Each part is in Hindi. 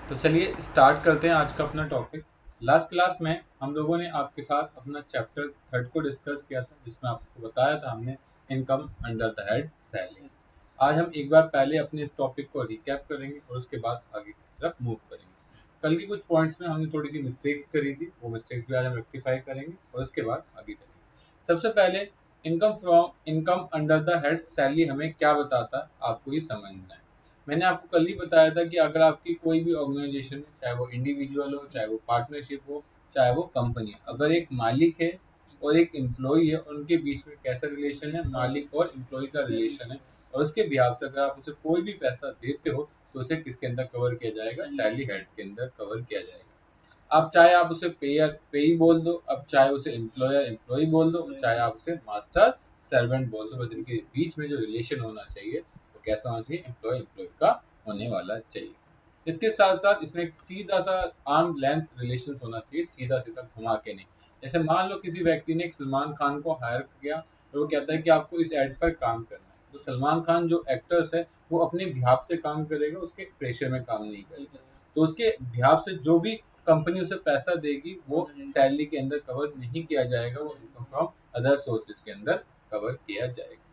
तो चलिए स्टार्ट करते हैं आज का अपना टॉपिक। लास्ट क्लास में हम लोगों ने आपके साथ अपना चैप्टर थर्ड को डिस्कस किया था, जिसमें आपको बताया था हमने income under the head salary. आज हम एक बार पहले अपने इस टॉपिक को रिकैप करेंगे और उसके बाद आगे की तरफ मूव करेंगे। कल के कुछ पॉइंट्स में हमने थोड़ी सी मिस्टेक्स करी थी, वो मिस्टेक्स भी आज हम रेक्टिफाई करेंगे और उसके बाद आगे करेंगे। सबसे पहले income under the head salary हमें क्या बताता है, आपको ये समझना है। मैंने आपको कल ही बताया था कि अगर आपकी कोई भी ऑर्गेनाइजेशन है, चाहे वो इंडिविजुअल हो, चाहे वो पार्टनरशिप हो, चाहे वो कंपनी है, अगर एक मालिक है और एक एम्प्लॉय है, उनके बीच में कैसा रिलेशन है, मालिक और एम्प्लॉय का रिलेशन है, और उसके बिहाफ से अगर आप उसे कोई भी पैसा देते हो तो उसे किसके अंदर कवर किया जाएगा, सैलरी हेड के अंदर कवर किया जाएगा। अब चाहे आप उसे पेयर पेई बोल दो, अब चाहे उसे एम्प्लॉयर एम्प्लॉय बोल दो, चाहे आप उसे मास्टर सर्वेंट बोल दो, बस इनके बीच में जो रिलेशन होना चाहिए वो कैसा होना चाहिए, एम्प्लॉय एम्प्लॉय का होने वाला चाहिए। इसके साथ साथ इसमें एक सीधा सा आर्म लेंथ रिलेशन होना चाहिए, सीधा सीधा घुमा के नहीं। जैसे मान लो किसी व्यक्ति ने एक सलमान खान को हायर किया और वो कहता है कि आपको इस एड पर काम करना है, तो सलमान खान जो एक्टर्स है वो अपने बिहाफ से काम करेगा, उसके प्रेशर में काम नहीं करेगा। तो उसके बिहाफ से जो भी कंपनी उसे पैसा देगी वो सैलरी के अंदर कवर नहीं किया जाएगा, वो इनकम फ्रॉम अदर सोर्सेज के अंदर कवर किया जाएगा।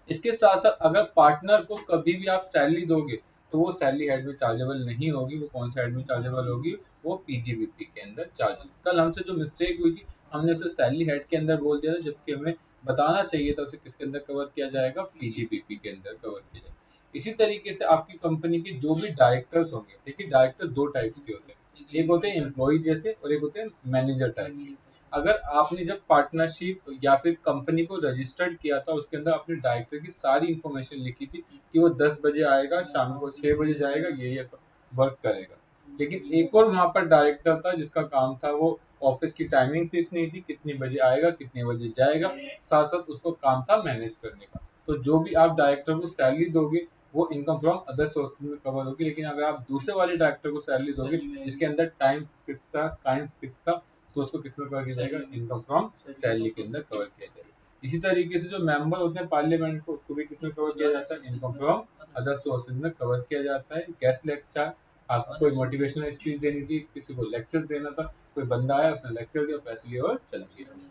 इसके साथ साथ अगर पार्टनर को कभी भी आप सैलरी दोगे तो वो सैलरी हेड में चार्जेबल नहीं होगी। वो कौन सा हेड में चार्जेबल होगी, वो पीजीबीपी के अंदर चार्जेबल। कल हमसे जो मिस्टेक हुई थी, हमने उसे सैलरी हेड के अंदर बोल दिया था, जबकि हमें बताना चाहिए था उसे किसके अंदर कवर किया जाएगा, पीजीबीपी के अंदर कवर किया जाएगा। इसी तरीके से आपकी कंपनी के जो भी डायरेक्टर्स होंगे, देखिए डायरेक्टर दो टाइप्स के होते हैं, एक होते हैं एम्प्लॉय जैसे और एक होते हैं मैनेजर टाइप। अगर आपने जब पार्टनरशिप या फिर कंपनी को रजिस्टर्ड किया था, उसके अंदर अपने डायरेक्टर की सारी इंफॉर्मेशन लिखी थी कि वो 10 बजे आएगा, शाम को 6 बजे जाएगा, ये वर्क करेगा। लेकिन एक और वहां पर डायरेक्टर था जिसका काम था, वो ऑफिस की टाइमिंग फिक्स नहीं थी, कितने बजे आएगा कितने बजे जाएगा, साथ साथ उसको काम था मैनेज करने का। तो जो भी आप डायरेक्टर को सैलरी दोगे वो इनकम फ्रॉम अदर सोर्सेज में कवर होगी। लेकिन अगर आप दूसरे वाले डायरेक्टर को सैलरी दोगे जिसके अंदर टाइम फिक्स था, तो उसको किस में कवर किया जाएगा, इनकम फ्रॉम सैलरी के अंदर कवर किया जाएगा। इसी तरीके से जो मेंबर होते हैं पार्लियामेंट को, उसको भी किस में कवर किया जाता है, इनकम फ्रॉम अदर सोर्सेज में कवर किया जाता है। गेस्ट लेक्चर, आपको कोई मोटिवेशनल स्पीच देनी थी, किसी को लेक्चर्स देना था, कोई बंदा आया उसने लेक्चर दिया, पैसे लिए और चला गया।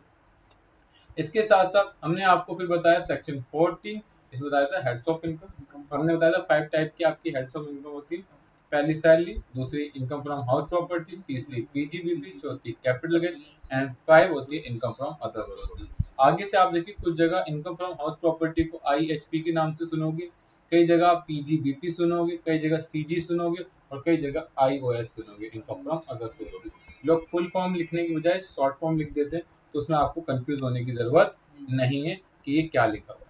इसके साथ साथ हमने आपको फिर बताया सेक्शन 14, इसमें बताया था हेड्स ऑफ इनकम। हमने बताया था 5 टाइप की आपकी हेड्स ऑफ इनकम होती है। पहली सैलरी, दूसरी इनकम फ्रॉम हाउस प्रॉपर्टी, तीसरी पीजीबीपी, चौथी कैपिटल गेन एंड 5 होती है इनकम फ्रॉम अदर सोर्सेज। आगे से आप देखिए कुछ जगह इनकम फ्रॉम हाउस प्रॉपर्टी को आईएचपी के नाम से सुनोगे, कई जगह आप पीजीबीपी सुनोगे, कई जगह सीजी सुनोगे और कई जगह आईओएस सुनोगे, इनकम फ्रॉम अदर सोर्सेज। लोग फुल फॉर्म लिखने की बजाय शॉर्ट फॉर्म लिख देते हैं, तो उसमें आपको कंफ्यूज होने की जरूरत नहीं है कि ये क्या लिखा हुआ है।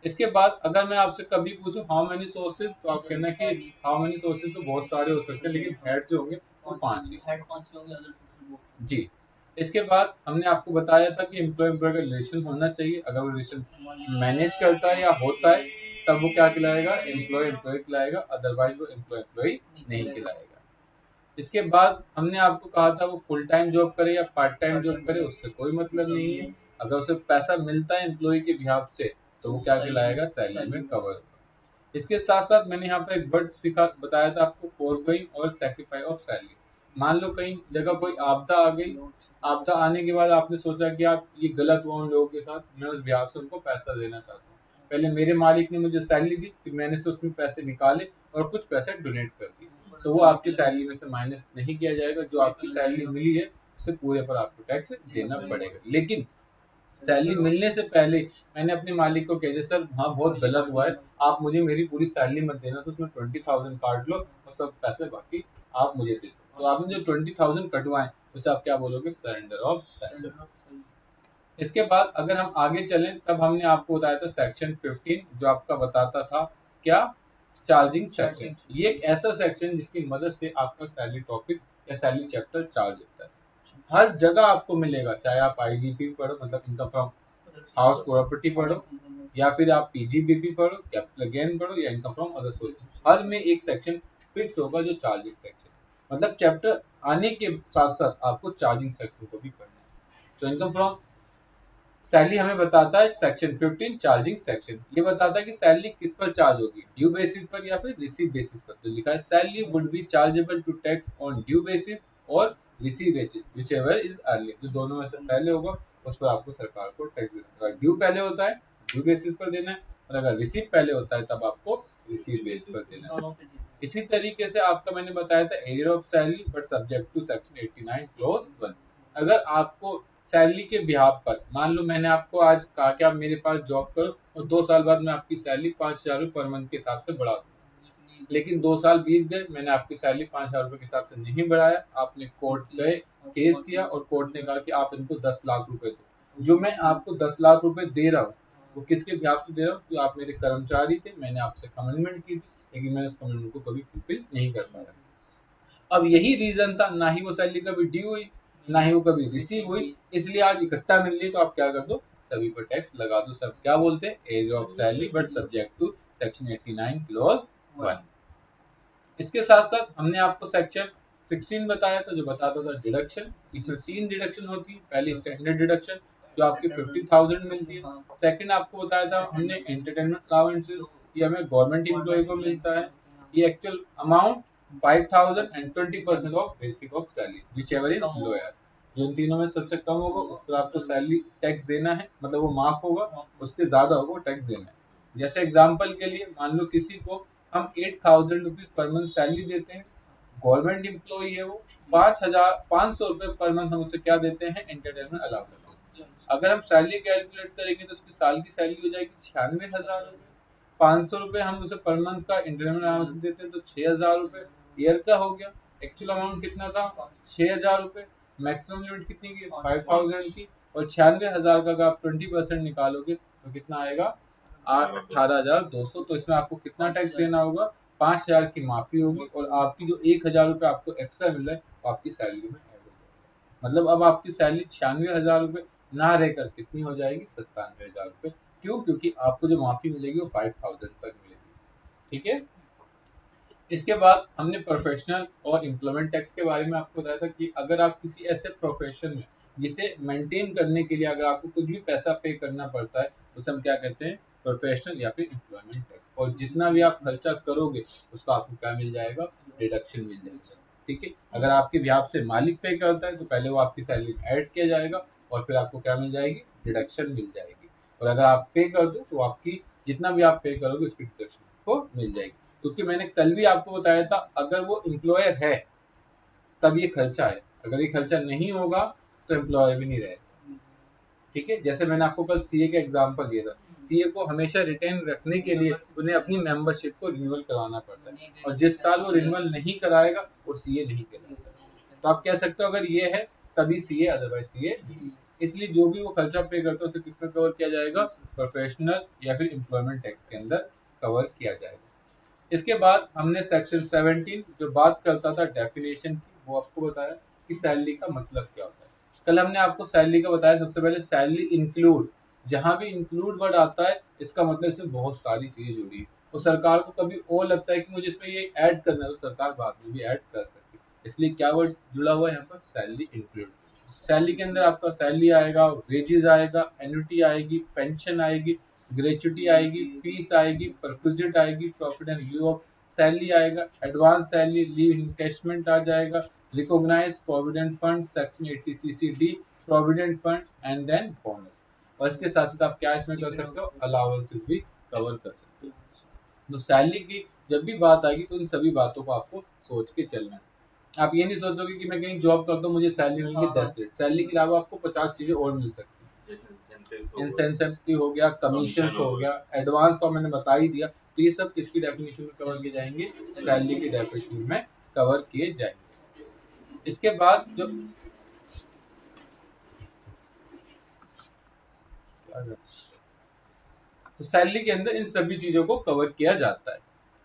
इसके बाद अगर मैं आपसे कभी पूछूं हाउ मेनी सोर्सेज, तो आप कहना कि हाउ मेनी सोर्सेज तो बहुत सारे हो सकते हैं, लेकिन हेड जो होंगे वो 5 ही होंगे। जी। इसके बाद हमने आपको बताया था कि एम्प्लॉय एम्प्लॉय का रिलेशन होना चाहिए। अगर वो रिलेशन मैनेज करता है या होता है तब वो क्या कहलाएगा, एम्प्लॉय एम्प्लॉय कहलाएगा, अदरवाइज वो एम्प्लॉय एम्प्लॉय नहीं कहलाएगा। इसके बाद हमने आपको कहा था वो फुल टाइम जॉब करे या पार्ट टाइम जॉब करे, उससे कोई मतलब नहीं है। अगर उसे पैसा मिलता है एम्प्लॉय के बिहाफ से तो वो क्या कहलाएगा, सैलरी में कवर होगा। इसके साथ साथ मैंने यहाँ पे एक वर्ड सिखा बताया था आपको, फोरगोइंग और सैक्रिफाइस ऑफ सैलरी। मान लो कहीं जगह कोई आपदा आ गई, आपदा आने के बाद आपने सोचा कि आप ये गलत हुआ उन लोगों के साथ, मैं उस बिहाफ से उनको पैसा देना चाहता हूँ। पहले मेरे मालिक ने मुझे सैलरी दी, फिर मैंने से उसमें पैसे निकाले और कुछ पैसे डोनेट कर दिए, तो वो आपकी सैलरी में से माइनस नहीं किया जाएगा। जो आपकी सैलरी मिली है उससे पूरे पर आपको टैक्स देना पड़ेगा। लेकिन सैलरी मिलने से पहले मैंने अपने मालिक को कह दिया, सर हाँ बहुत गलत हुआ है, आप मुझे मेरी पूरी सैलरी मत देना, तो उसमें 20,000 काट लो और सब पैसे बाकी आप मुझे दे दो। तो आपने जो 20,000 कटवाए उसे आप क्या बोलोगे, सरेंडर ऑफ सैलरी। इसके बाद अगर हम आगे चलें, तब हमने आपको बताया था सेक्शन 15, जो आपका बताता था क्या, चार्जिंग सेक्शन। ये एक ऐसा सेक्शन जिसकी मदद से आपका सैलरी टॉपिक या सैलरी चैप्टर चार्ज होता है। हर जगह आपको मिलेगा, चाहे आप आईजीपी पढ़ो, मतलब इनकम फ्रॉम हाउस प्रॉपर्टी पढ़ो, या फिर आप पीजीबीपी पढ़ो, कैपिटल गेन पढ़ो, या इनकम फ्रॉम अदर सोर्सेज, हर में एक सेक्शन फिक्स होगा जो चार्जिंग सेक्शन। मतलब चैप्टर आने के साथ साथ आपको चार्जिंग सेक्शन को भी पढ़ना है। तो इनकम फ्रॉम सैलरी हमें बताता है सेक्शन 15 चार्जिंग सेक्शन, ये बताता है कि सैलरी किस पर चार्ज होगी, ड्यू बेसिस पर या फिर रिसीव बेसिस पर। तो लिखा है salary would be chargeable to tax on due basis और receive basis whichever is early. जो दोनों में से पहले होगा उस पर आपको सरकार को टैक्स देना है। अगर ड्यू पहले होता है ड्यू बेसिस पर देना है, और अगर रिसीव पहले होता है तब आपको रिसीव बेसिस पर देना है। इसी तरीके से आपका मैंने बताया था arrear of salary but subject to section 89 clause 1। अगर आपको सैलरी के बिहाफ पर, मान लो मैंने आपको आज कहा कि आप मेरे पास जॉब करो और 2 साल बाद मैं आपकी सैलरी 5,000 रुपये पर मंथ के हिसाब से बढ़ा दूँ, लेकिन 2 साल बीत गए, मैंने आपकी सैलरी 5,000 रुपये के हिसाब से नहीं बढ़ाया, आपने कोर्ट गए, केस किया और कोर्ट ने कहा कि आप इनको 10 लाख रुपए दो। जो मैं आपको 10 लाख रुपए दे रहा हूँ वो किसके बिहाफ से दे रहा हूँ? कि आप मेरे कर्मचारी थे, मैंने आपसे कमिटमेंट की थी, लेकिन मैंने उस कमिटमेंट को कभी फुलफिल नहीं कर पाया। अब यही रीजन था, ना ही वो सैलरी कभी ड्यू हुई ना ही वो कभी रिसीव हुई, इसलिए आज इकट्ठा मिल रही, तो आप क्या कर दो, सभी पर टैक्स लगा दो। सब क्या बोलते हैं, arrear of salary but subject to section 89 clause 1। इसके साथ साथ हमने आपको सेक्शन 16 बताया था जो बताता था डिडक्शन। इसमें 3 डिडक्शन होती है। पहली स्टैंडर्ड डिडक्शन जो आपकी 50,000 मिलती है। सेकंड आपको बताया था हमने एंटरटेनमेंट अलाउंसेस, ये हमें गवर्नमेंट एम्प्लॉय को मिलता है, ये actual amount 5,000 and 20% of basic of salary whichever is lower. जो इन तीनों में सबसे कम होगा उस पर आपको सैलरी टैक्स देना है, मतलब वो माफ होगा, उसके ज्यादा होगा टैक्स देना है। जैसे एग्जांपल के लिए मान लो किसी को हम 8,000 रुपीज पर मंथ सैलरी देते हैं, गवर्नमेंट एम्प्लॉय है वो, 5,500 रुपए पर मंथ हम उसे क्या देते हैं, एंटरटेनमेंट अलाउंस। अगर हम सैलरी कैलकुलेट करेंगे तो उसकी साल की सैलरी हो जाएगी 96,000 रुपए। 500 रुपए हम उसे पर मंथ का इंटरनेट अलाउंस देते हैं तो 6,000 रुपए ईयर का हो गया। एक्चुअल अमाउंट कितना था, 6,000 रुपए। मैक्सिमम लिमिट कितनी की, 5,000 की। और 96,000 का अगर आप 20% निकालोगे तो कितना आएगा, 18,200। तो इसमें आपको कितना टैक्स देना होगा, 5,000 की माफी होगी और आपकी जो 1,000 रुपए आपको एक्स्ट्रा मिल रहा है वो आपकी सैलरी में ऐड हो जाएगा। मतलब अब आपकी सैलरी 96,000 रुपए ना रहकर कितनी हो जाएगी, 97,000 रुपए। क्यों? क्योंकि आपको जो माफी मिलेगी वो 5,000 तक मिलेगी। ठीक है। इसके बाद हमने प्रोफेशनल और एम्प्लॉयमेंट टैक्स के बारे में आपको बताया था कि अगर आप किसी ऐसे प्रोफेशन में जिसे मेंटेन करने के लिए अगर आपको कुछ भी पैसा पे करना पड़ता है उसे हम क्या कहते हैं, प्रोफेशनल या फिर एम्प्लॉयमेंट टैक्स। और जितना भी आप खर्चा करोगे उसका आपको क्या मिल जाएगा, डिडक्शन मिल जाएगा। ठीक है। अगर आपके बिहाफ से मालिक पे करता है तो पहले वो आपकी सैलरी ऐड किया जाएगा और फिर आपको क्या मिल जाएगी, डिडक्शन मिल जाएगी। और अगर आप पे कर दो तो आपकी जितना भी आप पे करोगे उसकी डिडक्शन आपको मिल जाएगी। क्योंकि मैंने कल भी आपको बताया था अगर वो एम्प्लॉयर है तब ये खर्चा है, अगर ये खर्चा नहीं होगा तो एम्प्लॉयर भी नहीं रहेगा। ठीक है। जैसे मैंने आपको कल सीए का एग्जांपल दिया था, सीए को हमेशा रिटेन रखने के लिए उन्हें अपनी मेंबरशिप को रिन्यूअल करवाना पड़ता है, और जिस साल वो रिन्यूअल नहीं कराएगा वो सीए नहीं कराएगा। तो आप कह सकते हो अगर ये है तभी सीए, अदरवाइज सीए नहीं। इसलिए जो भी वो खर्चा पे करता है उसे किसमें कवर किया जाएगा, प्रोफेशनल या फिर एम्प्लॉयमेंट टैक्स के अंदर कवर किया जाएगा। इसके बाद हमने सेक्शन 17 जो बात करता था डेफिनेशन की, वो आपको बताया कि सैलरी का मतलब क्या होता है। कल हमने आपको सैलरी का बताया, सबसे पहले सैलरी इंक्लूड, जहां भी इंक्लूड वर्ड आता है इसका मतलब इसमें बहुत सारी चीजें जुड़ी है। और सरकार को कभी और लगता है कि मुझे इसमें ये ऐड करना है तो सरकार बाद में भी ऐड कर सकती है। इसलिए क्या वर्ड जुड़ा हुआ है यहाँ पर, सैलरी इंक्लूड। सैलरी के अंदर आपका सैलरी आएगा, वेजेस आएगा, एन्युटी आएगी, पेंशन आएगी, ग्रेचुटी आएगी, फीस आएगी, परक्विजिट आएगी, profit and lieu of salary आएगा, एडवांस सैलरी, लीव इनकैशमेंट आ जाएगा, recognise provident fund section 80CCD provident fund and then bonus. और इसके साथ साथ आप क्या इसमें कर सकते हो, अलाउंसेस भी कवर कर सकते हो। तो सैलरी की जब भी बात आएगी तो इन सभी बातों को आपको सोच के चलना है। आप ये नहीं सोचोगे कि मैं कहीं जॉब करता हूँ मुझे सैलरी मिलेगी 10 सैलरी के अलावा आपको 50 चीजें और मिल सकती हैं। इंसेंटिव हो गया, कमीशन हो गया, एडवांस तो मैंने बता ही दिया। तो ये सब किसकी डेफिनेशन में कवर किए जाएंगे, सैलरी की डेफिनेशन में कवर किए जाएंगे। इसके बाद जो तो सैलरी के अंदर इन सभी चीजों को कवर किया जाता है।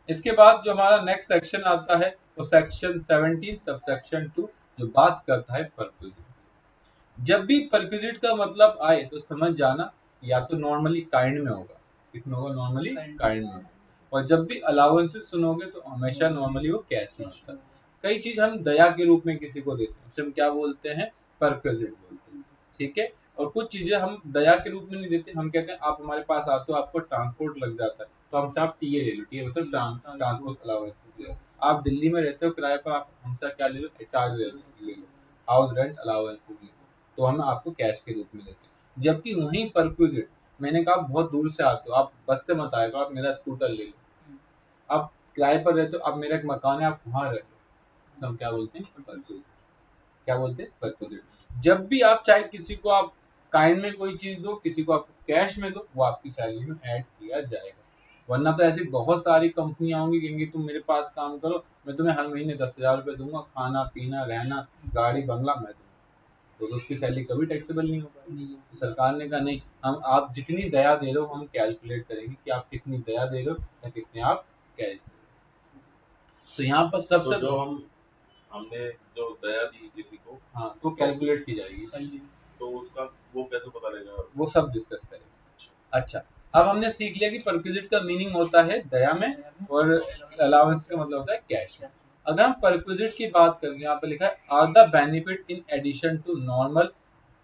इसके बाद जो हमारा नेक्स्ट सेक्शन आता है वो सेक्शन 17 सबसेक्शन 2 जो बात करता है परक्विजिट। जब भी परक्विजिट का मतलब आए तो समझ जाना या तो नॉर्मली काइंड में होगा, किसमें होगा, नॉर्मली काइंड में होगा। और जब भी अलाउंसेस सुनोगे तो हमेशा नॉर्मली वो कैश में होता है। कई चीज हम दया के रूप में किसी को देते हैं उसे हम क्या बोलते हैं, परक्विजिट बोलते हैं। ठीक है। और कुछ चीजें हम दया के रूप में नहीं देते, हम कहते हैं आप हमारे पास आते हो, आपको ट्रांसपोर्ट लग जाता है तो हमसे आप टीए ले लो, टीए मतलब ट्रांसपोर्ट अलाउंस ले लो। आप दिल्ली में रहते हो किराए पर, आप हमसे क्या ले लो, एचआर ले लो, हाउस रेंट अलाउंसेस ले लो, तो हम आपको कैश के रूप में देते हैं। जबकि वहीं परक्विजिट, मैंने कहा आप बहुत दूर से आते हो, आप बस से मत आएगा, आप मेरा स्कूटर ले लो, आप किराए पर रहते हो, आप मेरा एक मकान है, आप वहां रहते हो, हम क्या बोलते हैं, परक्विजिट। क्या बोलते हैं, परक्विजिट। जब भी आप चाहे किसी को आप काइंड में कोई चीज दो, किसी को आप कैश में दो, वो आपकी सैलरी में ऐड किया जाएगा। वरना तो ऐसी बहुत सारी कंपनियां होंगी कहेंगी तुम मेरे पास काम करो, मैं तुम्हें हर महीने 10,000 रुपए दूंगा, खाना पीना रहना गाड़ी बंगला मैं दूंगा, तो उसकी सैलरी कभी टैक्सेबल नहीं हो पाएगी। तो सरकार ने कहा नहीं, हम आप जितनी दया दे रहे हो हम कैलकुलेट करेंगे कि आप कितनी दया दे रहे हो या कितने आप कैश दे रहे हो। तो यहाँ पर सबसे तो जो हमने जो दया दी किसी को, हाँ, तो कैलकुलेट की जाएगी, तो उसका वो कैसे पता लगेगा? वो सब डिस्कस करेंगे। अच्छा, अब हमने सीख लिया कि परक्विजिट का मीनिंग होता है दया में, और अलाउंस का मतलब होता है कैश में। अगर हम परक्विजिट की बात करें, यहाँ पे लिखा है are the benefit in addition to normal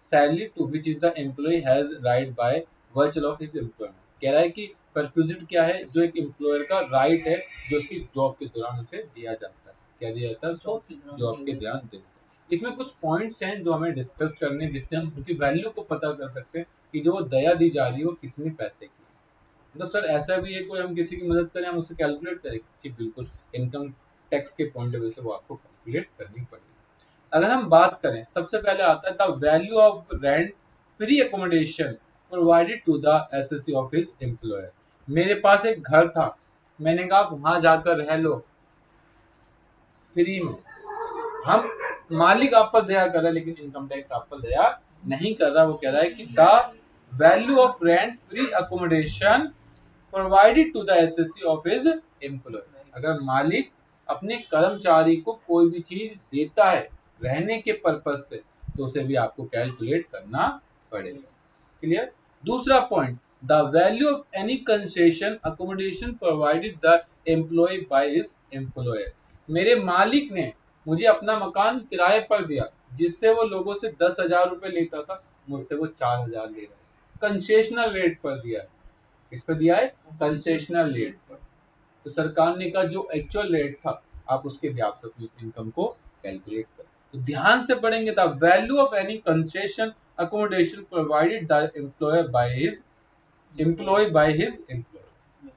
salary to which is the employee has right by वर्चुअल ऑफ हिज एम्प्लॉयमेंट। कह रहा है कि परक्विजिट क्या है, जो एक एम्प्लॉयर का राइट है जो उसकी जॉब के दौरान उसे दिया जाता है। क्या दिया जाता है उसको, जॉब के दौरान देता है। इसमें कुछ पॉइंट्स हैं जो हमें डिस्कस करने हैं, जिससे हम उनकी वैल्यू को पता कर सकते हैं कि जो वो दया दी जा रही है वो कितने पैसे की है। मतलब सर ऐसा भी है कोई हम किसी की मदद करें हम उसे कैलकुलेट करें, जी बिल्कुल, इनकम टैक्स के पॉइंट ऑफ व्यू से वो आपको कैलकुलेट करनी पड़ेगी। अगर हम बात करें, सबसे पहले आता है the value of rent free accommodation provided to the assessee of his employer. मेरे पास एक घर था, मैंने कहा वहां जाकर रह लो फ्री में। हम मालिक आप पर दया कर रहा है लेकिन इनकम टैक्स आप पर दया नहीं कर रहा। वो कह रहा है कि the value of rent free accommodation provided to the assessee of his employer. अगर मालिक अपने कर्मचारी को कोई भी चीज देता है रहने के पर्पज से, तो उसे भी आपको कैलकुलेट करना पड़ेगा। क्लियर। दूसरा point, the value of any concession accommodation provided the employee by his employer. मेरे मालिक ने मुझे अपना मकान किराए पर दिया, जिससे वो लोगों से 10,000 रुपए लेता था, मुझसे वो 4,000 ले रहा है, कंसेशनल रेट पर दिया है। किस पर दिया है, कंसेशनल रेट पर। तो सरकार ने कहा जो एक्चुअल रेट था आप उसके हिसाब से अपनी इनकम को कैलकुलेट करो। तो ध्यान से पढ़ेंगे, the value of any concession accommodation provided the employer by his employee by his employer.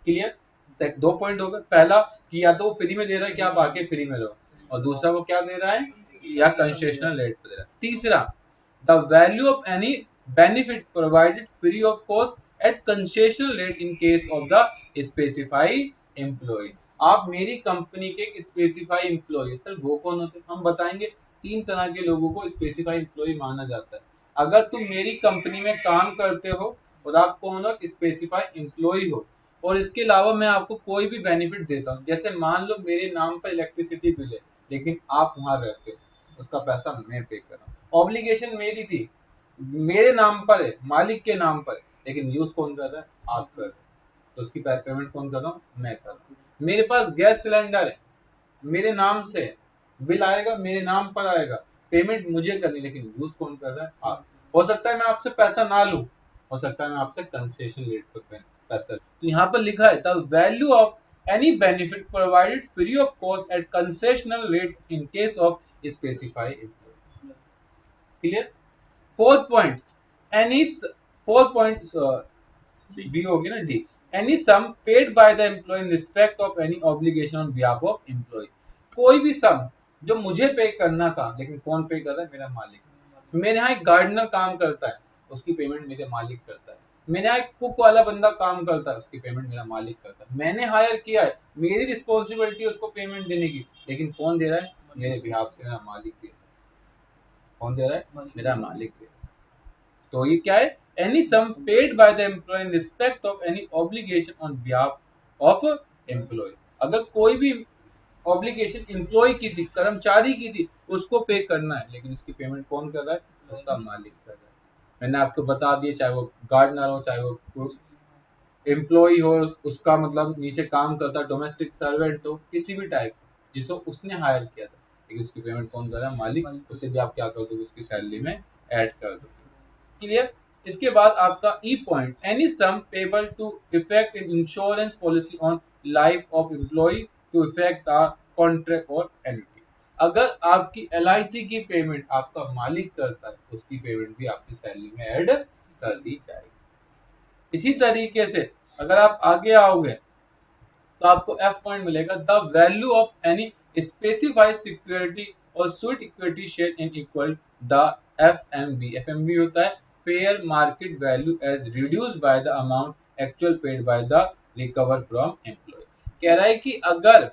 Clear. दो पॉइंट हो गए, पहला कि या तो वो फ्री में दे रहा है कि आप आके फ्री में रहो, और दूसरा वो क्या दे रहा है, या कंसेशनल रेट पे दे रहा है। तीसरा, the value of any benefit provided free of cost at concessional rate in case of the specified employee. आप मेरी कंपनी के स्पेसिफाई एम्प्लॉय, सर वो कौन होते हैं, हम बताएंगे। तीन तरह के लोगों को स्पेसिफाई एम्प्लॉय माना जाता है। अगर तुम मेरी कंपनी में काम करते हो और आप कौन हो, स्पेसिफाई एम्प्लॉय हो, और इसके अलावा मैं आपको कोई भी बेनिफिट देता हूँ, जैसे मान लो मेरे नाम पर इलेक्ट्रिसिटी बिल है लेकिन आप वहां रहते हो, उसका पैसा मैं पे कर रहा हूँ। ऑब्लिगेशन मेरी थी, मेरे नाम पर है, मालिक के नाम पर, लेकिन यूज कौन कर रहा है, आप कर रहे हो, तो उसकी पेमेंट कौन कर रहा हूँ, मैं कर रहा हूँ। मेरे पास गैस सिलेंडर है, मेरे नाम से बिल आएगा, मेरे नाम पर आएगा, पेमेंट मुझे करनी, लेकिन यूज कौन कर रहा है, आप। हो सकता है मैं आपसे पैसा ना लूं, हो सकता है मैं आपसे कंसेशन रेट पर पैसा। तो यहाँ पर लिखा है the value of any benefit provided free of cost at concessional rate in case of specified employees. Clear. Fourth point, any fourth point B होगी ना, D, any sum paid by the employee in respect of any obligation on behalf of employee. कोई भी सम जो मुझे पे करना था, लेकिन कौन पे कर रहा है, मेरा मालिक। मेरे यहाँ एक गार्डनर काम करता है, उसकी पेमेंट मेरे मालिक करता है। मेरे यहाँ एक कुक वाला बंदा काम करता है, उसकी पेमेंट मेरा मालिक करता है। मैंने हायर किया है, मेरी रिस्पॉन्सिबिलिटी है उसको पेमेंट देने की, लेकिन कौन दे रहा है, मेरे बिहाफ से मेरा मालिक दे रहा है। कौन दे रहा है, मेरा मालिक दे रहा है। तो ये क्या है, any sum paid by the employee in respect of any obligation on behalf of employee. अगर कोई भी ऑब्लिगेशन एम्प्लॉय की थी, कर्मचारी की थी, उसको पे करना है, लेकिन उसकी पेमेंट कौन कर रहा है, उसका मालिक कर रहा है। मैंने आपको बता दिया, चाहे वो गार्डनर हो, चाहे वो एम्प्लॉय हो, उसका मतलब नीचे काम करता, डोमेस्टिक सर्वेंट हो, किसी भी टाइप जिसको उसने हायर किया था, लेकिन उसकी पेमेंट कौन कर रहा है, मालिक। उसे भी आप क्या कर दो, उसकी सैलरी में ऐड कर दो। क्लियर। इसके बाद आपका E point, any sum payable to effect in insurance policy on life of employee to effect a contract और एन्युटी। अगर आपकी LIC की पेमेंट आपका मालिक करता है, उसकी पेमेंट भी आपकी सैलरी में ऐड कर दी जाएगी। इसी तरीके से अगर आप आगे आओगे तो आपको F पॉइंट मिलेगा, the value of any specified security और sweet equity share in equal the FMV। FMV होता है fair market value as reduced by the amount actual paid by the recover from employ. कह रहा है कि अगर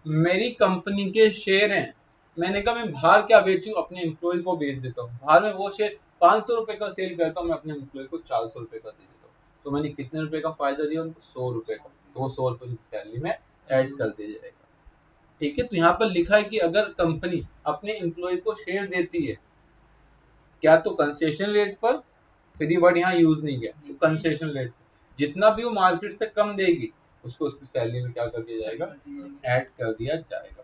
मेरी कंपनी के शेयर हैं, मैंने कहा मैं बाहर क्या बेचूं, अपने एम्प्लॉय को बेच देता हूँ, बाहर में वो शेयर 500 रुपए का सेल करता हूँ, मैं अपने एम्प्लॉय को 400 रुपए का दे देता हूँ, तो मैंने कितने रुपए का फायदा दिया उनको, 100 रुपए का, तो वो 100 रुपए की सैलरी में ऐड कर दिया जाएगा। ठीक है, तो यहाँ पर लिखा है कि अगर कंपनी अपने एम्प्लॉय को शेयर देती है, क्या तो कंसेशन रेट पर, फ्री वर्ड यहाँ यूज नहीं किया, तो कंसेशन रेट पर जितना भी वो मार्केट से कम देगी उसको उसकी सैलरी में क्या कर दिया जाएगा, ऐड कर दिया जाएगा।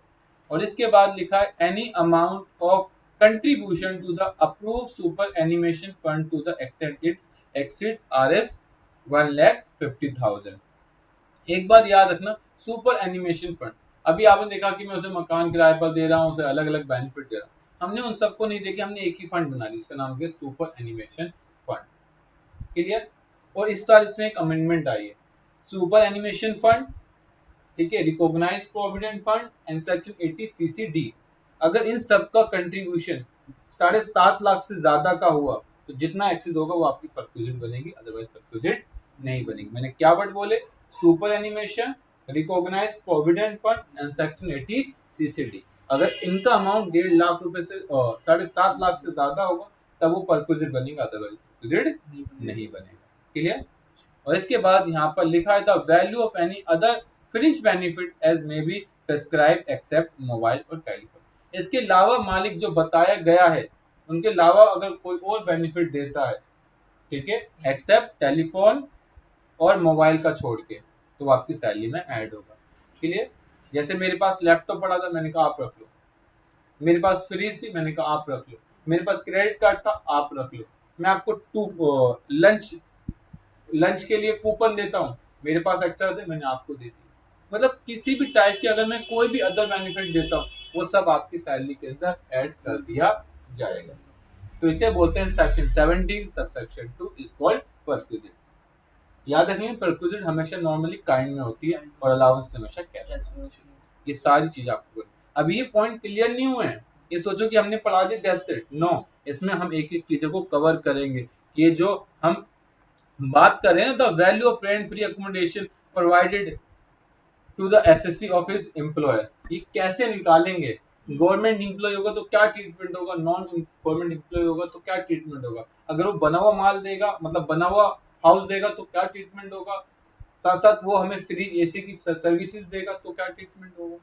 और इसके बाद लिखा है any amount of contribution to the approved superannuation fund to the extent it's exceed RS 1,50,000। एक बात याद रखना, सुपर एनिमेशन फंड, अभी आपने देखा कि मैं उसे मकान किराए पर दे रहा हूँ, उसे अलग अलग बेनिफिट दे रहा हूँ, हमने उन सबको नहीं देखी, हमने एक ही फंड बना ली, इसका नाम हो गया सुपर एनिमेशन फंड। क्लियर। और इस साल इसमें एक अमेंडमेंट आई है, सुपर एनिमेशन फंड, ठीक है, recognised provident fund and section 80 CCD, अगर इन सब का कंट्रीब्यूशन 7.5 लाख से ज्यादा का हुआ तो जितना एक्सेस होगा वो आपकी परक्विजिट बनेगी, अदरवाइज परक्विजिट नहीं बनेगी। मैंने क्या वर्ड बोले, superannuation, recognised provident fund and section 80 CCD, अगर इनका अमाउंट 1.5 लाख रुपए से 7.5 लाख से ज्यादा होगा तब वो परक्विजिट बनेगा, अदरवाइज परक्विजिट नहीं बनेगा। क्लियर। और इसके बाद यहाँ पर लिखा है the value of any other fringe benefit as may be prescribe except mobile और टेलीफोन। इसके अलावा मालिक जो बताया गया है उनके अलावा अगर कोई और बेनिफिट देता है, ठीक है, एक्सेप्ट टेलीफोन और मोबाइल का छोड़ के, तो आपकी सैलरी में ऐड होगा। क्लियर। जैसे मेरे पास लैपटॉप पड़ा था, मैंने कहा आप रख लो, मेरे पास फ्रीज थी, मैंने कहा आप रख लो, मेरे पास क्रेडिट कार्ड था, आप रख लो, मैं आपको लंच के लिए कूपन देता हूँ, मेरे पास एक्स्ट्रा थे, मैंने आपको दे दिया। मतलब किसी भी टाइप के अगर मैं कोई भी अदर बेनिफिट देता हूँ वो सब आपकी सैलरी के अंदर ऐड कर दिया जाएगा। तो इसे बोलते हैं section 17 subsection 2 is called perquisite. याद रखिए परक्विजिट हमेशा नॉर्मली काइंड में होती है और अलाउंस हमेशा कैश में। ये सारी चीज आपको, अभी ये पॉइंट क्लियर नहीं हुए हैं, ये सोचो कि हमने पढ़ा दिया दैट्स इट, नो, इसमें हम एक एक चीजों को कवर करेंगे। ये जो हम बात कर रहे हैं the value of rent free accommodation provided to the assessee of his employer, ये कैसे निकालेंगे, गवर्नमेंट एम्प्लॉय होगा तो क्या ट्रीटमेंट होगा, नॉन गवर्नमेंट एम्प्लॉय होगा तो क्या ट्रीटमेंट होगा, अगर वो बना हुआ माल देगा, मतलब बना हुआ हाउस देगा तो क्या ट्रीटमेंट होगा, साथ साथ वो हमें फ्री एसी की सर्विसेज देगा तो क्या ट्रीटमेंट होगा,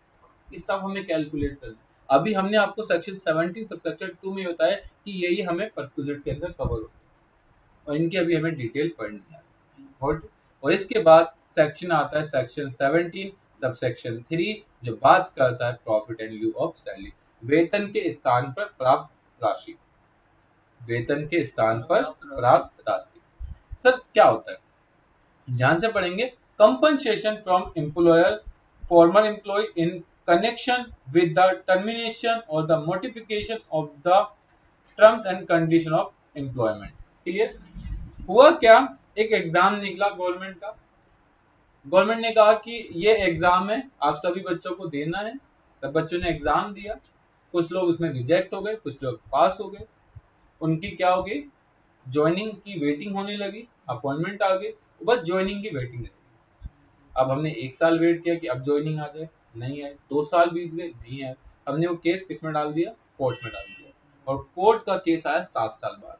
ये सब हमें कैलकुलेट करना है। अभी हमने आपको सेक्शन 17 सबसेक्शन 2 में बताया कि ये हमें परक्विजिट के अंदर कवर होता है और इनकी अभी हमें डिटेल पढ़नी है। और इसके बाद सेक्शन आता है सेक्शन 17 सबसेक्शन 3 जो बात करता है प्रॉफिट एंड लिeu ऑफ सैलरी, वेतन के स्थान पर प्राप्त राशि, वेतन के स्थान पर प्राप्त राशि। सर क्या होता है, ध्यान से पढ़ेंगे, compensation from employer former employ in connection with the termination और the modification of the terms and condition of employment. Clear. हुआ क्या, एक एग्जाम निकला गवर्नमेंट का, गवर्नमेंट ने कहा कि ये एग्जाम है, आप सभी बच्चों को देना है, सब बच्चों ने एग्जाम दिया, कुछ लोग उसमें रिजेक्ट हो गए, कुछ लोग पास हो गए, उनकी क्या हो गई, ज्वाइनिंग की वेटिंग होने लगी, अपॉइंटमेंट आ गई, बस ज्वाइनिंग की वेटिंग है। अब हमने 1 साल वेट किया कि अब ज्वाइनिंग आ जाए, नहीं आए, 2 साल बीत गए, नहीं आए, हमने वो केस किस में डाल दिया, कोर्ट में डाल दिया, और कोर्ट का केस आया 7 साल बाद।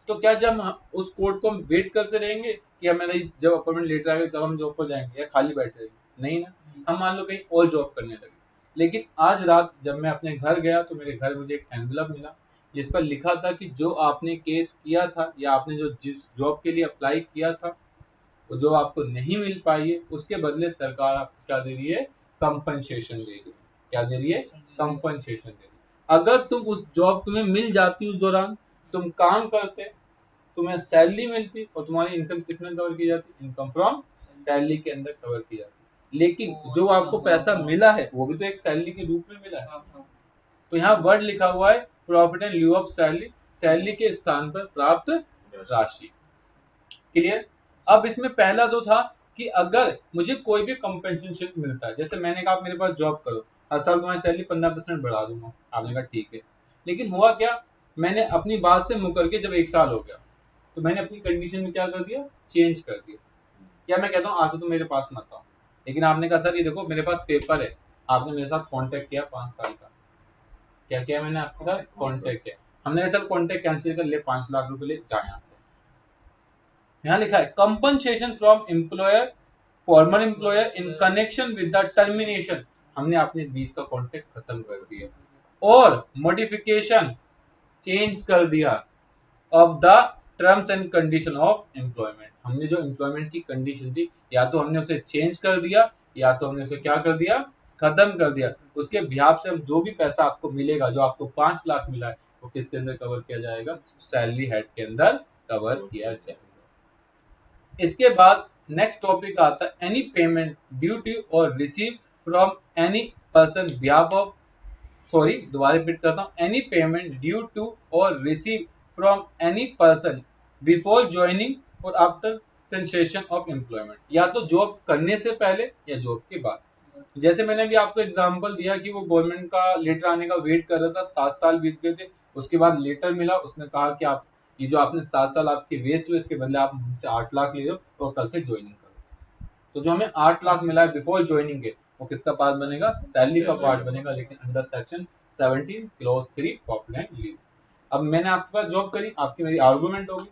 तो क्या जब हम उस कोर्ट को हम वेट करते रहेंगे कि हमारी जब अपॉइंटमेंट लेटर आएगा तब हम जॉब पर जाएंगे, या खाली बैठे रहेंगे, नहीं ना, हम मान लो कहीं और जॉब करने लगे। लेकिन आज रात जब मैं अपने घर गया तो मेरे घर मुझे एक एनवलप मिला जिस पर लिखा था कि जो आपने केस किया था या आपने जो जिस जॉब के लिए अप्लाई किया था वो जो आपको नहीं मिल पाई है उसके बदले सरकार आपको क्या दे रही है, कंपनसेशन दे रही है। क्या दे रही है, कंपनसेशन दे रही है। अगर तुम उस जॉब तुम्हें मिल जाती उस दौरान, तुम काम करते, तुम्हें सैलरी मिलती और तुम्हारी इनकम किसमें कवर की जाती, इनकम फ्रॉम सैलरी के अंदर कवर की जाती। लेकिन जो आपको पैसा मिला है वो भी तो एक सैलरी के रूप में मिला है। तो यहाँ वर्ड लिखा हुआ है profit and lieu of salary, salary के स्थान पर प्राप्त राशि। क्लियर। अब इसमें पहला तो था कि अगर मुझे कोई भी कंपेंसेशन मिलता है, जैसे मैंने कहा आप मेरे पास जॉब करो, हर साल तुम्हारी सैलरी 15% बढ़ा दूंगा, आपने कहा ठीक है। लेकिन हुआ क्या, मैंने अपनी बात से मुकर के जब 1 साल हो गया तो मैंने अपनी कंडीशन में क्या कर दिया, चेंज कर दिया। या मैं कहता हूँ आज से तुम मेरे पास मत आओ, लेकिन आपने कहा सर ये देखो मेरे पास पेपर है, आपने मेरे साथ कॉन्टेक्ट किया 5 साल का, क्या किया मैंने आपके साथ कॉन्टेक्ट किया, हमने कहा चल कॉन्टेक्ट कैंसिल कर ले, 5 लाख रुपए ले जा यहाँ से। यहाँ लिखा है compensation from employer farmer employer in connection with the termination, हमने अपने बीच का कॉन्टेक्ट खत्म कर दिया, और मॉडिफिकेशन चेंज कर दिया of the terms and condition of employment, हमने जो एम्प्लॉयमेंट की कंडीशन थी या तो हमने उसे चेंज कर दिया या तो हमने उसे क्या कर दिया, खत्म कर दिया। उसके बिहाफ से हम जो भी पैसा आपको मिलेगा, जो आपको 5 लाख मिला है, वो किसके अंदर कवर किया जाएगा, सैलरी हेड के अंदर कवर किया जाएगा। इसके बाद नेक्स्ट टॉपिक आता है एनी पेमेंट ड्यू टू और receive from any person behalf of, sorry दोबारा रिपीट करता हूँ, एनी पेमेंट ड्यू टू और receive from any person before joining और आफ्टर सेंसेशन ऑफ एम्प्लॉयमेंट, या तो जॉब करने से पहले या जॉब के बाद। जैसे मैंने भी आपको एग्जांपल दिया कि वो गवर्नमेंट का लेटर आने का वेट कर रहा था, 7 साल बीत गए थे, उसके बाद लेटर मिला, उसने कहा कि आप ये जो आपने 7 साल आपके वेस्ट हुए, इसके बदले आप हमसे 8 लाख ले लो और कल से ज्वाइनिंग करो। तो जो हमें 8 लाख मिला है बिफोर ज्वाइनिंग के, वो किसका पार्ट बनेगा, सैलरी का पार्ट बनेगा, लेकिन under section 17 clause 3 profit and leave. अब मैंने आपके पास जॉब करी, आपकी मेरी आर्गुमेंट होगी,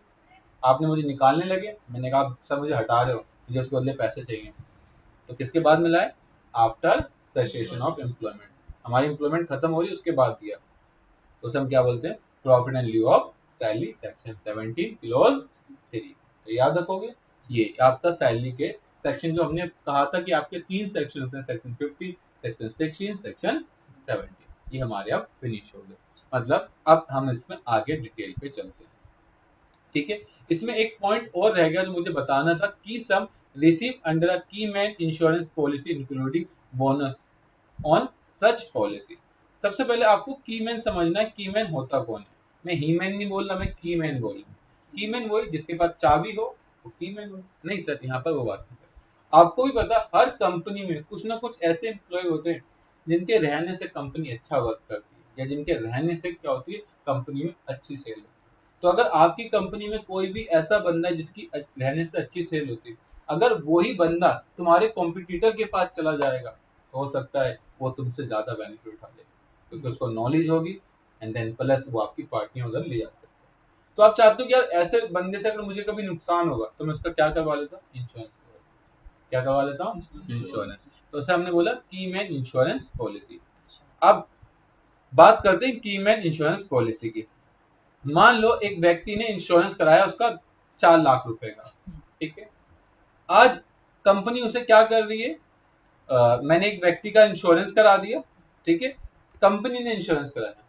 आपने मुझे निकालने लगे, मैंने कहा सर मुझे हटा रहे हो, मुझे उसके बदले पैसे चाहिए, तो किसके बाद मिला है, आफ्टर सेसेशन ऑफ एम्प्लॉयमेंट, हमारी एम्प्लॉयमेंट खत्म हो रही उसके बाद दिया, तो उसे हम क्या बोलते हैं, profit and lieu of salary section 17 clause 3। तो याद रखोगे ये आपका सैलरी के सेक्शन, जो हमने कहा था कि आपके 3 सेक्शन होते हैं, सेक्शन 50, सेक्शन 16, सेक्शन 17, ये हमारे अब फिनिश हो गए। मतलब अब हम इसमें आगे डिटेल पे चलते हैं, ठीक है। इसमें एक पॉइंट और रह गया जो मुझे बताना था, की सम रिसीव अंडर अ की man insurance policy including bonus on such policy. सबसे पहले आपको की मैन समझना है, की मैन होता कौन है, मैं ही मैन नहीं बोल रहा, मैं की मैन बोल रहा हूँ। की मैन वही जिसके पास चाबी हो, वो की मैन हो, नहीं सर यहाँ पर वो बात नहीं कर। आपको भी पता हर कंपनी में कुछ ना कुछ ऐसे एम्प्लॉय होते हैं जिनके रहने से कंपनी अच्छा वर्क करती है, या जिनके रहने से क्या होती है, कंपनी में अच्छी सेल होती है। तो अगर आपकी कंपनी में कोई भी ऐसा बंदा है जिसकी रहने से अच्छी सेल होती है, अगर वही बंदा तुम्हारे कॉम्पिटिटर के पास चला जाएगा, तो हो सकता है वो तुमसे ज्यादा बेनिफिट उठा ले, क्योंकि उसको नॉलेज होगी, एंड देन प्लस वो आपकी पार्टियां उधर ले जा सकते हैं। तो आप चाहते हो कि यार ऐसे बंदे से अगर मुझे कभी नुकसान होगा तो मैं उसका क्या करवा लेता हूँ, इंश्योरेंस, क्या करवा लेता हूँ, इंश्योरेंस। तो उसे हमने बोला की मैन इंश्योरेंस पॉलिसी। अब बात करते हैं की मैन इंश्योरेंस पॉलिसी की। मान लो एक व्यक्ति ने इंश्योरेंस कराया उसका 4 लाख रुपए का, ठीक है। आज कंपनी उसे क्या कर रही है, मैंने एक व्यक्ति का इंश्योरेंस करा दिया, ठीक है, कंपनी ने इंश्योरेंस कराया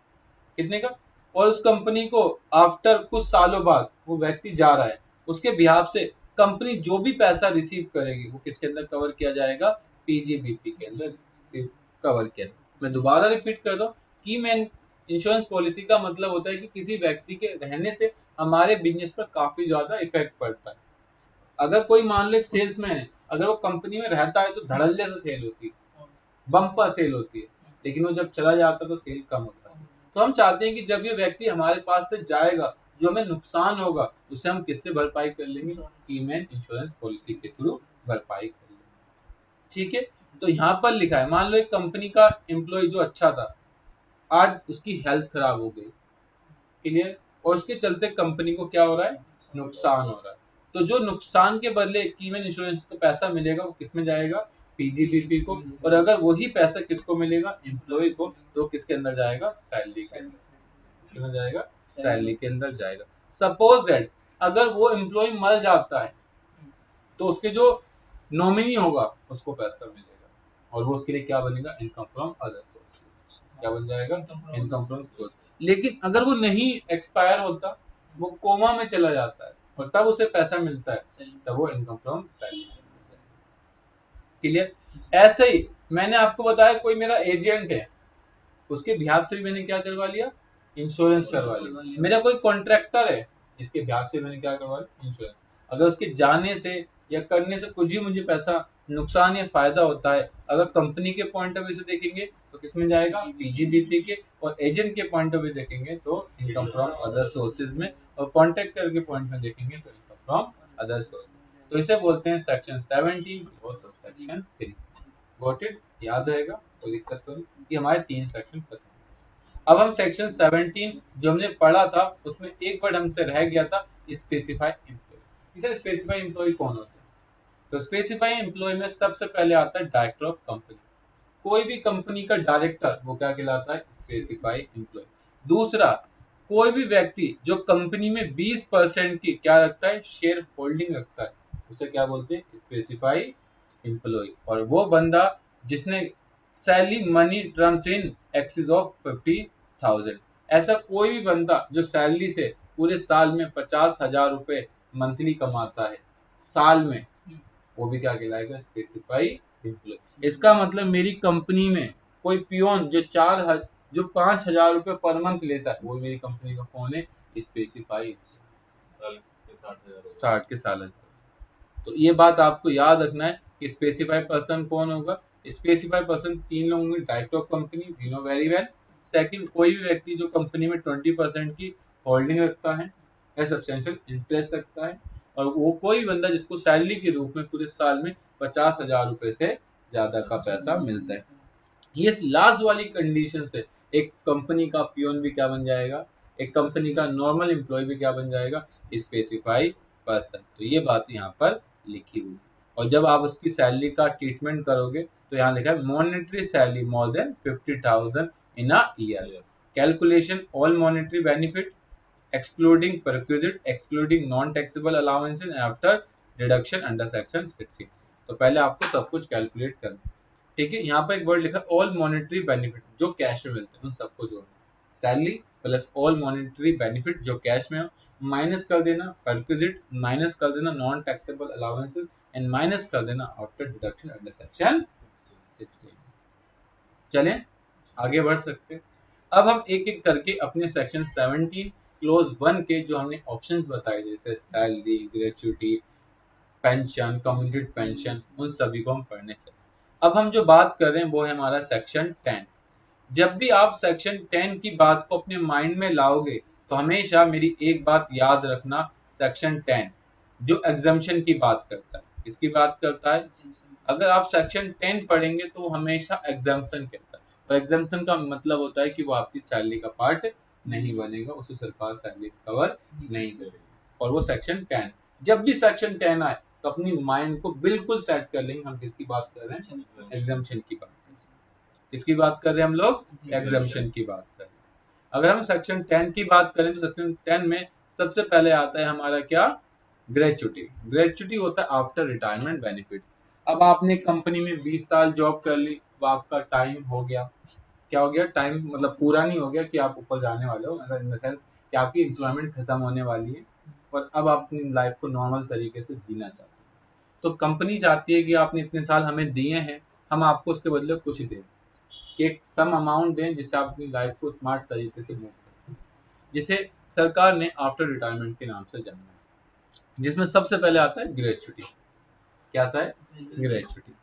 कितने का, और उस कंपनी को आफ्टर कुछ सालों बाद वो व्यक्ति जा रहा है, उसके बिहाफ से कंपनी जो भी पैसा रिसीव करेगी वो किसके अंदर कवर किया जाएगा, पीजीबीपी के अंदर कवर किया। मैं दोबारा रिपीट कर दूं, की मैन इंश्योरेंस पॉलिसी का मतलब होता है कि किसी व्यक्ति के रहने से हमारे बिजनेस पर काफी ज्यादा इफेक्ट पड़ता है। अगर कोई मान लो एक सेल्समैन है, अगर वो कंपनी में रहता है तो धड़ल्ले से सेल होती है, बम्पर सेल होती है, लेकिन वो जब चला जाता है तो सेल कम होता है। तो हम चाहते हैं कि जब ये व्यक्ति हमारे पास से जाएगा, जो हमें नुकसान होगा उसे हम किससे भरपाई कर लेंगे, की मैन इंश्योरेंस पॉलिसी के थ्रू भरपाई कर लेंगे, ठीक है। तो यहाँ पर लिखा है, मान लो एक कंपनी का एम्प्लॉय जो अच्छा था, आज उसकी हेल्थ खराब हो गई, क्लियर, और उसके चलते कंपनी को क्या हो रहा है, नुकसान हो रहा है। तो जो नुकसान के बदले कीमन इंश्योरेंस को पैसा मिलेगा वो किसमें जाएगा, पीजीबीपी को, और अगर वही पैसा किसको मिलेगा, एम्प्लॉय को, तो किसके अंदर जाएगा, सैलरी के अंदर, किसमें जाएगा, सैलरी के अंदर जाएगा। सपोज दैट अगर वो एम्प्लॉय मर जाता है तो उसके जो नॉमिनी होगा उसको पैसा मिलेगा, और वो उसके लिए क्या बनेगा, इनकम फ्रॉम अदर सोर्सेज, क्या बन जाएगा, इनकम फ्रॉम सोर्स। लेकिन अगर वो नहीं एक्सपायर होता, वो कोमा में चला जाता है और तब उसे पैसा मिलता है, तब वो इनकम फ्रॉम सैलरी। क्लियर? ऐसे ही मैंने आपको बताया कोई मेरा एजेंट है, उसके बिहाफ से भी मैंने क्या करवा लिया, इंश्योरेंस करवा लिया। मेरा कोई कॉन्ट्रैक्टर है, इसके बिहाफ से मैंने क्या करवा लिया, इंश्योरेंस। अगर उसके जाने से या करने से कुछ भी मुझे पैसा नुकसान या फायदा होता है, अगर कंपनी के पॉइंट ऑफ व्यू से देखेंगे तो किसमें जाएगा, पीजीबीपी के, और एजेंट के पॉइंट ऑफ व्यू देखेंगे तो इनकम फ्रॉम अदर सोर्सेज में, और कॉन्ट्रैक्टर के पॉइंट में देखेंगे तो इनकम फ्रॉम अदर सोर्स। तो इसे बोलते हैं सेक्शन 17 और सेक्शन 3। Got it? याद रहेगा, कोई दिक्कत तो नहीं। ये हमारे 3 सेक्शन खत्म। अब हम सेक्शन 17 जो हमने पढ़ा था उसमें एक वर्ड हमसे रह गया था, स्पेसिफाई एम्प्लॉय। इसे स्पेसिफाई एम्प्लॉय कौन होता है? तो स्पेसिफाई एम्प्लॉय में सबसे पहले आता है डायरेक्टर ऑफ कंपनी। कोई भी कंपनी का डायरेक्टर वो क्या कहलाता है, स्पेसिफाई एम्प्लॉय। दूसरा, कोई भी व्यक्ति जो कंपनी में 20% की क्या रखता है, शेयर होल्डिंग रखता है, उसे क्या बोलते हैं, स्पेसिफाई एम्प्लॉय। और वो बंदा जिसने salary money terms in excess of 50,000, ऐसा कोई भी बंदा जो सैलरी से पूरे साल में 50,000 रुपए मंथली कमाता है साल में, वो भी क्या कहलाएगा, स्पेसिफाई एम्प्लॉय। इसका मतलब मेरी कंपनी में कोई पियोन जो 5,000 रुपए पर मंथ लेता है, वो मेरी कंपनी का कौन है, स्पेसिफाई, साल के 60,000 60 के साल। तो ये बात आपको याद रखना है कि स्पेसिफाई पर्सन कौन होगा। स्पेसिफाई पर्सन 3 लोग होंगे, director of company, we know very well. Second, कोई भी व्यक्ति जो कंपनी में 20% की होल्डिंग रखता है या सब्सटेंशियल इंटरेस्ट रखता है, और वो कोई बंदा जिसको सैलरी के रूप में पूरे साल में 50,000 रुपए से ज्यादा का पैसा मिलता है। ये लास्ट वाली कंडीशन से एक कंपनी का पियोन भी क्या बन जाएगा, एक कंपनी का नॉर्मल एम्प्लॉय भी क्या बन जाएगा, स्पेसिफाई पर्सन। तो ये बात यहाँ पर लिखी हुई। और जब आप उसकी सैलरी का ट्रीटमेंट करोगे तो यहाँ लिखा है monetary salary more than 50,000 in a year, calculation all monetary benefit excluding perquisite, excluding non-taxable allowances and after deduction under section 60। तो पहले आपको सब कुछ कैलकुलेट करना, ठीक है। यहाँ पर एक वर्ड लिखा ऑल मॉनेटरी बेनिफिट, जो कैश में मिलते हैं उन सबको जोड़ना, salary plus all monetary benefit जो कैश में हो, माइनस कर देना परक्विजिट, माइनस कर देना non taxable allowances and minus कर देना आफ्टर डिडक्शन अंडर सेक्शन 60। चलें आगे बढ़ सकते हैं। अब हम एक एक करके अपने सेक्शन 17 क्लोज 1 के जो हमने ऑप्शंस बताए, जैसे salary, gratuity, pension, community pension, उन सभी को हम पढ़ने चले। अब हम जो बात कर रहे हैं वो है हमारा सेक्शन 10। जब भी आप सेक्शन 10 की बात को अपने माइंड में लाओगे तो हमेशा मेरी एक बात याद रखना, सेक्शन 10 जो एग्जम्पशन की बात करता है, किसकी बात करता है, अगर आप सेक्शन 10 पढ़ेंगे तो हमेशा एग्जम्पशन कहता है, और एग्जम्पशन का मतलब होता है कि वो आपकी सैलरी का पार्ट नहीं बनेगा, उसे सरकार सैलरी कवर नहीं करेगी। और वो सेक्शन 10, जब भी सेक्शन 10 आए तो अपनी माइंड को बिल्कुल सेट कर लेंगे, हम किसकी बात कर रहे हैं, एग्जम्पशन की बात। किसकी बात कर रहे हैं हम लोग, एग्जम्पशन की बात कर रहे हैं। अगर हम सेक्शन 10 की बात करें तो सेक्शन 10 में सबसे पहले आता है हमारा क्या, ग्रेचुटी। ग्रेचुटी होता है आफ्टर रिटायरमेंट बेनिफिट। अब आपने कंपनी में 20 साल जॉब कर ली, वो आपका टाइम हो गया, क्या हो गया, टाइम मतलब पूरा नहीं हो गया कि आप ऊपर जाने वाले हो, इन द सेंस कि आपकी एम्प्लॉयमेंट खत्म होने वाली है और अब आप अपनी लाइफ को नॉर्मल तरीके से जीना चाहते हो। तो कंपनी चाहती है कि आपने इतने साल हमें दिए हैं, हम आपको उसके बदले कुछ दें, एक सम अमाउंट दें जिससे आप अपनी लाइफ को स्मार्ट तरीके से मूव कर सकें, जिसे सरकार ने आफ्टर रिटायरमेंट के नाम से जाना है, जिसमें सबसे पहले आता है ग्रेचुटी। क्या आता है, ग्रेचुटी।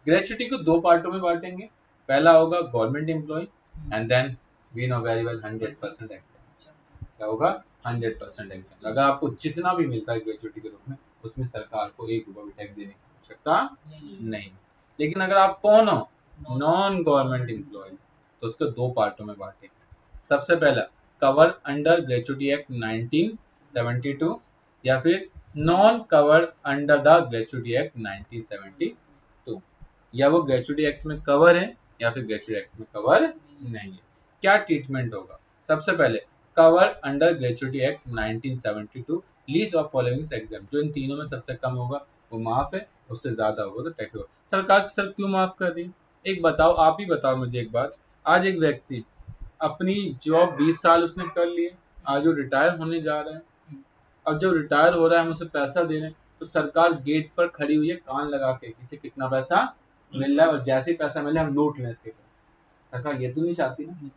ग्रेचुटी को 2 पार्टों में बांटेंगे, पहला होगा government employee and then we know very well 100% exempt. क्या होगा, 100% एग्जाम। अगर आपको जितना भी मिलता है ग्रेचुटी के रूप में, उसमें सरकार को 1 रुपया भी टैक्स देने की आवश्यकता नहीं। लेकिन अगर आप कौन हो, नॉन गवर्नमेंट एम्प्लॉय, तो उसको 2 पार्टों में बांटे। सबसे पहला कवर अंडर ग्रेचुटी एक्ट 1972 या फिर non cover under the gratuity act 1972। या वो ग्रेचुटी एक्ट में कवर है या फिर ग्रेचुटी एक्ट में कवर नहीं है। क्या ट्रीटमेंट होगा, सबसे पहले cover under gratuity act 1972, least of following exam, जो इन तीनों में सबसे कम होगा वो माफ है, उससे ज्यादा होगा तो टैक्स होगा। सरकार सर क्यों माफ कर रही है, एक बताओ, आप ही बताओ मुझे एक बात। आज एक व्यक्ति अपनी जॉब 20 साल उसने कर ली है, आज वो रिटायर होने जा रहा है, अब जब रिटायर हो रहा है हम उसे पैसा दे रहे हैं तो सरकार गेट पर खड़ी हुई है कान लगा के किसे कितना पैसा मिल रहा है, और जैसे ही पैसा मिले हम लूट लें इसके पैसे। सरकार ये तो नहीं चाहती ना।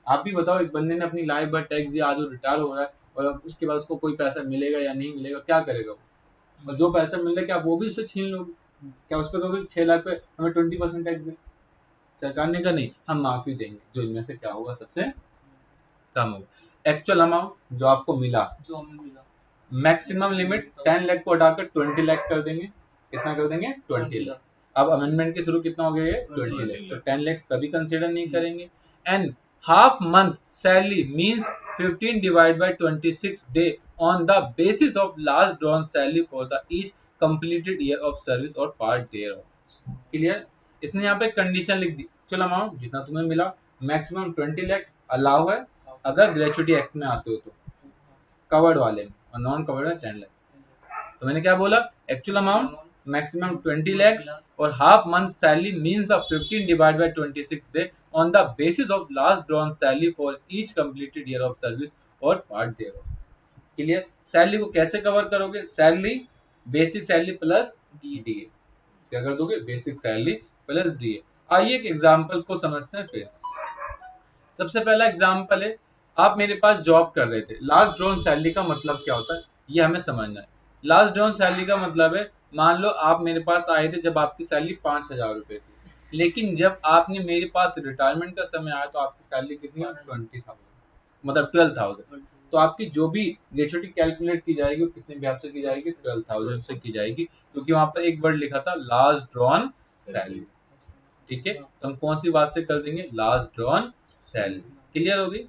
आप भी बताओ, एक बंदे ने अपनी लाइफ भर टैक्स दिया, आज वो रिटायर हो रहा है और अब उसके बाद उसको कोई पैसा मिलेगा या नहीं मिलेगा, क्या करेगा वो? और जो पैसा मिल रहा है क्या वो भी उससे छीन लोगे? क्या उस पर कहोगे 6 लाख पे हमें 20% टैक्स दे? सरकार ने कहा नहीं, हम माफी देंगे, जो इनमें से क्या होगा सबसे कम होगा। एक्चुअल अमाउंट जो आपको मिला, जो हमें मिला, मैक्सिमम लिमिट 10 लाख को हटाकर 20 लाख कर देंगे। कितना कर देंगे? 20 लाख। अब अमेंडमेंट के थ्रू कितना हो गया ये? 20 लाख। तो 10 लाख कभी कंसीडर नहीं करेंगे। And half month salary means 15 divide by 26 day on the basis of last drawn salary for the each completed year of service और पार्ट देयर ऑफ। क्लियर? इसने यहाँ पे कंडीशन लिख दी, चलो अमाउंट जितना तुम्हें मिला मैक्सिमम 20 लाख अलाउ है अगर ग्रेचुटी एक्ट में आते हो तो, कवर्ड वाले में, और नॉन कवर्ड में 10 लाख। तो मैंने क्या बोला? एक्चुअल अमाउंट मैक्सिमम 20 लाख और half month salary means the 15 divide by 26 day on the basis of last drawn salary for each completed year of service और पार्ट देयर। क्लियर? सैलरी को कैसे कवर करोगे? Salary basic salary plus DA. क्या कर दोगे? Basic salary plus DA. आइए एक एग्जांपल को समझते हैं फिर। सबसे पहला एग्जांपल है, आप मेरे पास जॉब कर रहे थे। लास्ट ड्रॉन सैलरी का मतलब क्या होता है ये हमें समझना है। लास्ट ड्रॉन सैलरी का मतलब है, मान लो आप मेरे पास आए थे जब आपकी सैलरी 5,000 रुपए थी, लेकिन जब आपने मेरे पास रिटायरमेंट का समय आया तो आपकी सैलरी कितनी है? 20,000, मतलब 12,000। तो आपकी जो भी ग्रेचुटी कैलकुलेट की जाएगी वो कितने ब्याज से की जाएगी? 12,000 से की जाएगी, क्योंकि वहां पर एक वर्ड लिखा था लास्ट ड्रॉन सैलरी। ठीक है, तो हम कौन सी बात से कर देंगे? Last drawn salary. क्लियर होगी?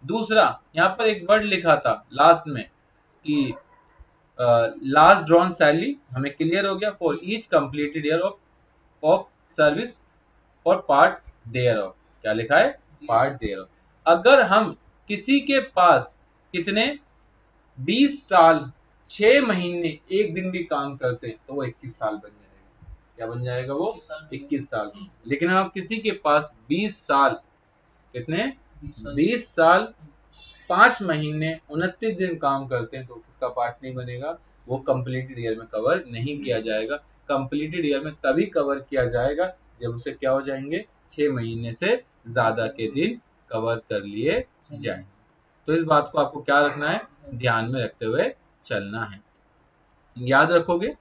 दूसरा, यहाँ पर एक वर्ड लिखा था लास्ट में कि लास्ट ड्रॉन सैलरी, हमें क्लियर हो गया, for each completed year of service और पार्ट देयर ऑफ। क्या लिखा है? Part thereof. अगर हम किसी के पास कितने 20 साल 6 महीने 1 दिन भी काम करते हैं तो वो 21 साल बन जाएगा। क्या बन जाएगा वो? 21 साल। लेकिन हम किसी के पास 20 साल कितने 20 साल 5 महीने 29 दिन काम करते हैं तो उसका पार्ट नहीं बनेगा, वो कंप्लीटेड ईयर में कवर नहीं किया जाएगा। कंप्लीटेड ईयर में तभी कवर किया जाएगा जब उसे क्या हो जाएंगे? 6 महीने से ज्यादा के दिन कवर कर लिए जाएंगे। तो इस बात को आपको क्या रखना है? ध्यान में रखते हुए चलना है। याद रखोगे?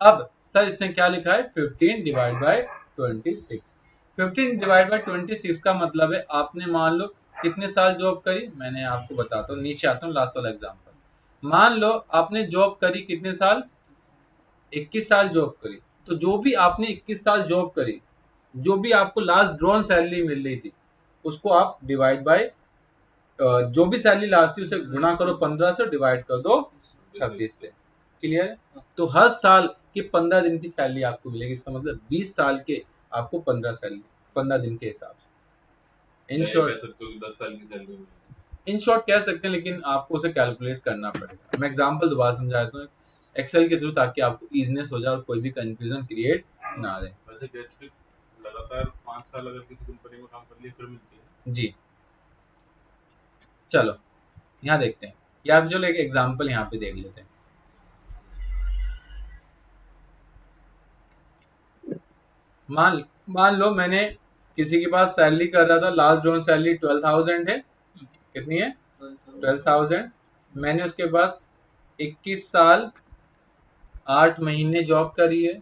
अब सर इसने क्या लिखा है? 15 डिवाइड बाय 26। 15 डिवाइड बाय 26 का मतलब है आपने मान लो कितने साल जॉब करी। मैंने आपको बताता हूँ, नीचे आता हूँ, लास्ट वाला एग्जांपल। मान लो आपने जॉब करी कितने साल? 21 साल जॉब करी। तो जो भी आपने 21 साल जॉब करी, जो भी आपको लास्ट ड्रॉन सैलरी मिल रही थी, उसको आप डिवाइड बाय जो भी सैलरी लास्ट थी उसे गुणा करो 15 से, डिवाइड कर दो 26 से। क्लियर है? तो हर साल के 15 दिन की सैलरी आपको मिलेगी। इसका मतलब 20 साल के आपको 15 दिन के हिसाब से। इन शॉर्ट 10 साल की सैलरी मिलेगी। इन शॉर्ट कह सकते हैं, लेकिन आपको उसे कैलकुलेट करना पड़ेगा। मैं एग्जांपल दोबारा समझा देता हूँ एक्सेल के थ्रू, ताकि आपको इजीनेस हो जाए और कोई भी कंफ्यूजन क्रिएट ना रहे। वैसे ग्रेचुटी लगातार 5 साल अगर किसी कंपनी में काम कर लिए फिर मिलती है जी। चलो यहाँ देखते हैं, या आप जो एक एग्जांपल यहाँ पे देख लेते हैं। मान लो मैंने किसी के पास सैलरी कर रहा था, लास्ट ड्रॉन सैलरी 12,000 है। कितनी है? 12,000। मैंने उसके पास 21 साल 8 महीने जॉब करी है,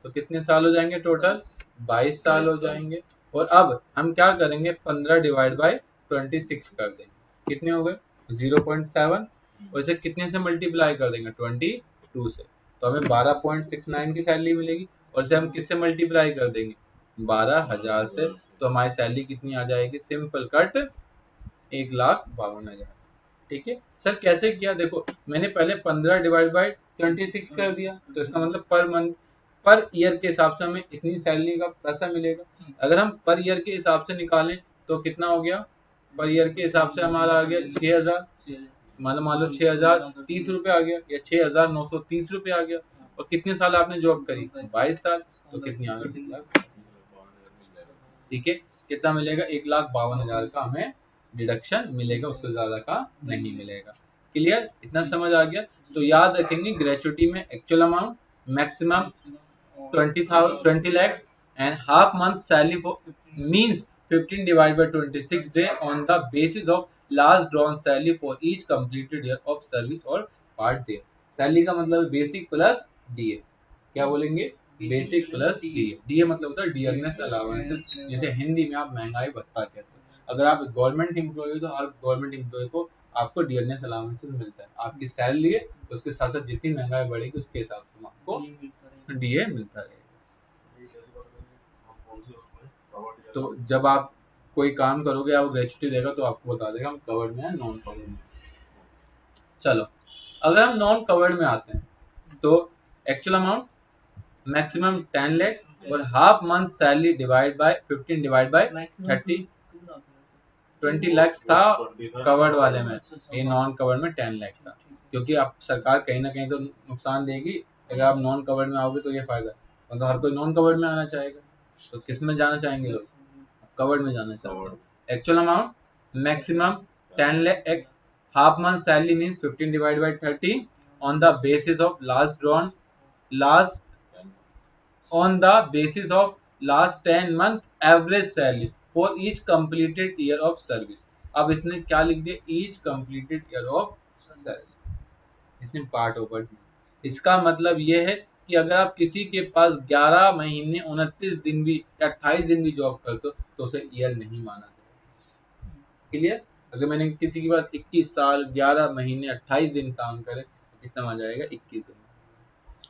तो कितने साल हो जाएंगे टोटल? 22 साल हो जाएंगे। और अब हम क्या करेंगे? 15 डिवाइड बाय 26 कर देंगे। कितने हो गए? 0.7। और इसे कितने से मल्टीप्लाई कर देंगे? 22 से, तो हमें 12.69 की सैलरी मिलेगी। और इसे हम किससे मल्टीप्लाई कर देंगे? 12,000 से, तो हमारी सैलरी कितनी आ जाएगी? Simple cut 1,52,000। ठीक है सर, कैसे किया? देखो मैंने पहले 15 डिवाइड बाय 26 कर दिया, तो इसका मतलब पर मंथ पर ईयर के हिसाब से हमें इतनी सैलरी का पैसा मिलेगा। अगर हम पर ईयर के हिसाब से निकालें तो कितना हो गया? पर ईयर के हिसाब से हमारा आ गया 6,000, मान लो 6,030 रुपए आ गया, या 6,930 रुपए आ गया। और कितने साल आपने जॉब करी? 22 साल। तो कितनी आ गई? ठीक है, कितना मिलेगा? 1,52,000 का हमें डिडक्शन मिलेगा, उससे ज्यादा का नहीं मिलेगा। क्लियर, इतना समझ आ गया। तो याद रखेंगे ग्रेचुटी में actual amount, maximum 20 lakhs and half month salary for means 15 divided by 26 day on the basis of last drawn salary for each completed year of service or part day। Salary का मतलब बेसिक प्लस डीए, क्या बोलेंगे, बेसिक प्लस डीए। डीए मतलब होता है डियरनेस अलाउंसेस, जैसे हिंदी में आप महंगाई भत्ता कहते हैं। अगर आप गवर्नमेंट एम्प्लॉय हो तो हर गवर्नमेंट एम्प्लॉय को आपको डियरनेस अलाउंसेस मिलता है, आपकी सैलरी है उसके साथ साथ जितनी महंगाई बढ़ेगी उसके हिसाब से आपको डीए मिलता रहेगा। तो जब आप कोई काम करोगे आप ग्रेचुटी देगा तो आपको बता देगा हम कवर्ड में है नॉन कवर्ड में। चलो अगर हम नॉन कवर्ड में आते हैं तो एक्चुअल अमाउंट मैक्सिमम 10 लाख और half month salary divide by 15 divide by 30, 20 lakh था कवर्ड वाले में, ये नॉन कवर्ड में 10 लाख था, क्योंकि आप सरकार कहीं ना कहीं तो नुकसान देगी। अगर आप नॉन कवर्ड में आओगे तो ये फायदा, तो हर कोई नॉन कवर्ड में आना चाहेगा, तो किस में जाना चाहेंगे लोग, कवर्ड में जाना चाहते हैं। Actual amount maximum 10 lakh, half month salary means 15 divide by 30 on the basis of last 10 month average salary for each completed year of service. अब इसने क्या लिख दिया, each completed year of service, इसने पार्ट ओवर। इसका मतलब ये है कि अगर आप किसी के पास 11 महीने 29 दिन भी या 28 दिन भी जॉब करते हो तो उसे ईयर नहीं माना जाएगा। क्लियर, अगर मैंने किसी के पास 21 साल 11 महीने 28 दिन काम करे तो कितना आ जाएगा, 21 दिन।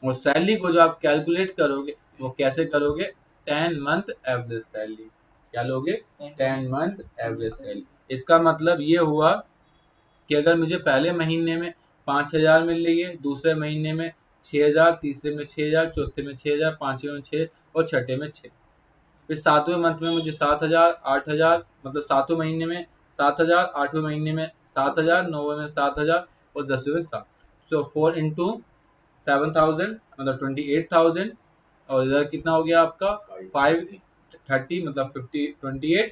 और सैलरी को जो आप कैलकुलेट करोगे वो कैसे करोगे, 10 मंथ एवरेज सैलरी, क्या लोगे, 10 मंथ एवरेज सैलरी। इसका मतलब ये हुआ कि अगर मुझे पहले महीने में 5,000 मिल रही है, दूसरे महीने में 6,000, तीसरे में 6,000, चौथे में 6,000, पांचवें में 6 और छठे में 6, फिर सातवें मंथ में मुझे 7,000, 8,000, मतलब सातवें महीने में 7,000, आठवें महीने में 7,000, नौवें में 7,000 और 10वें में 7। सो 4 इंटू 7,000 मतलब 28,000, और इधर कितना हो गया आपका 530 मतलब 28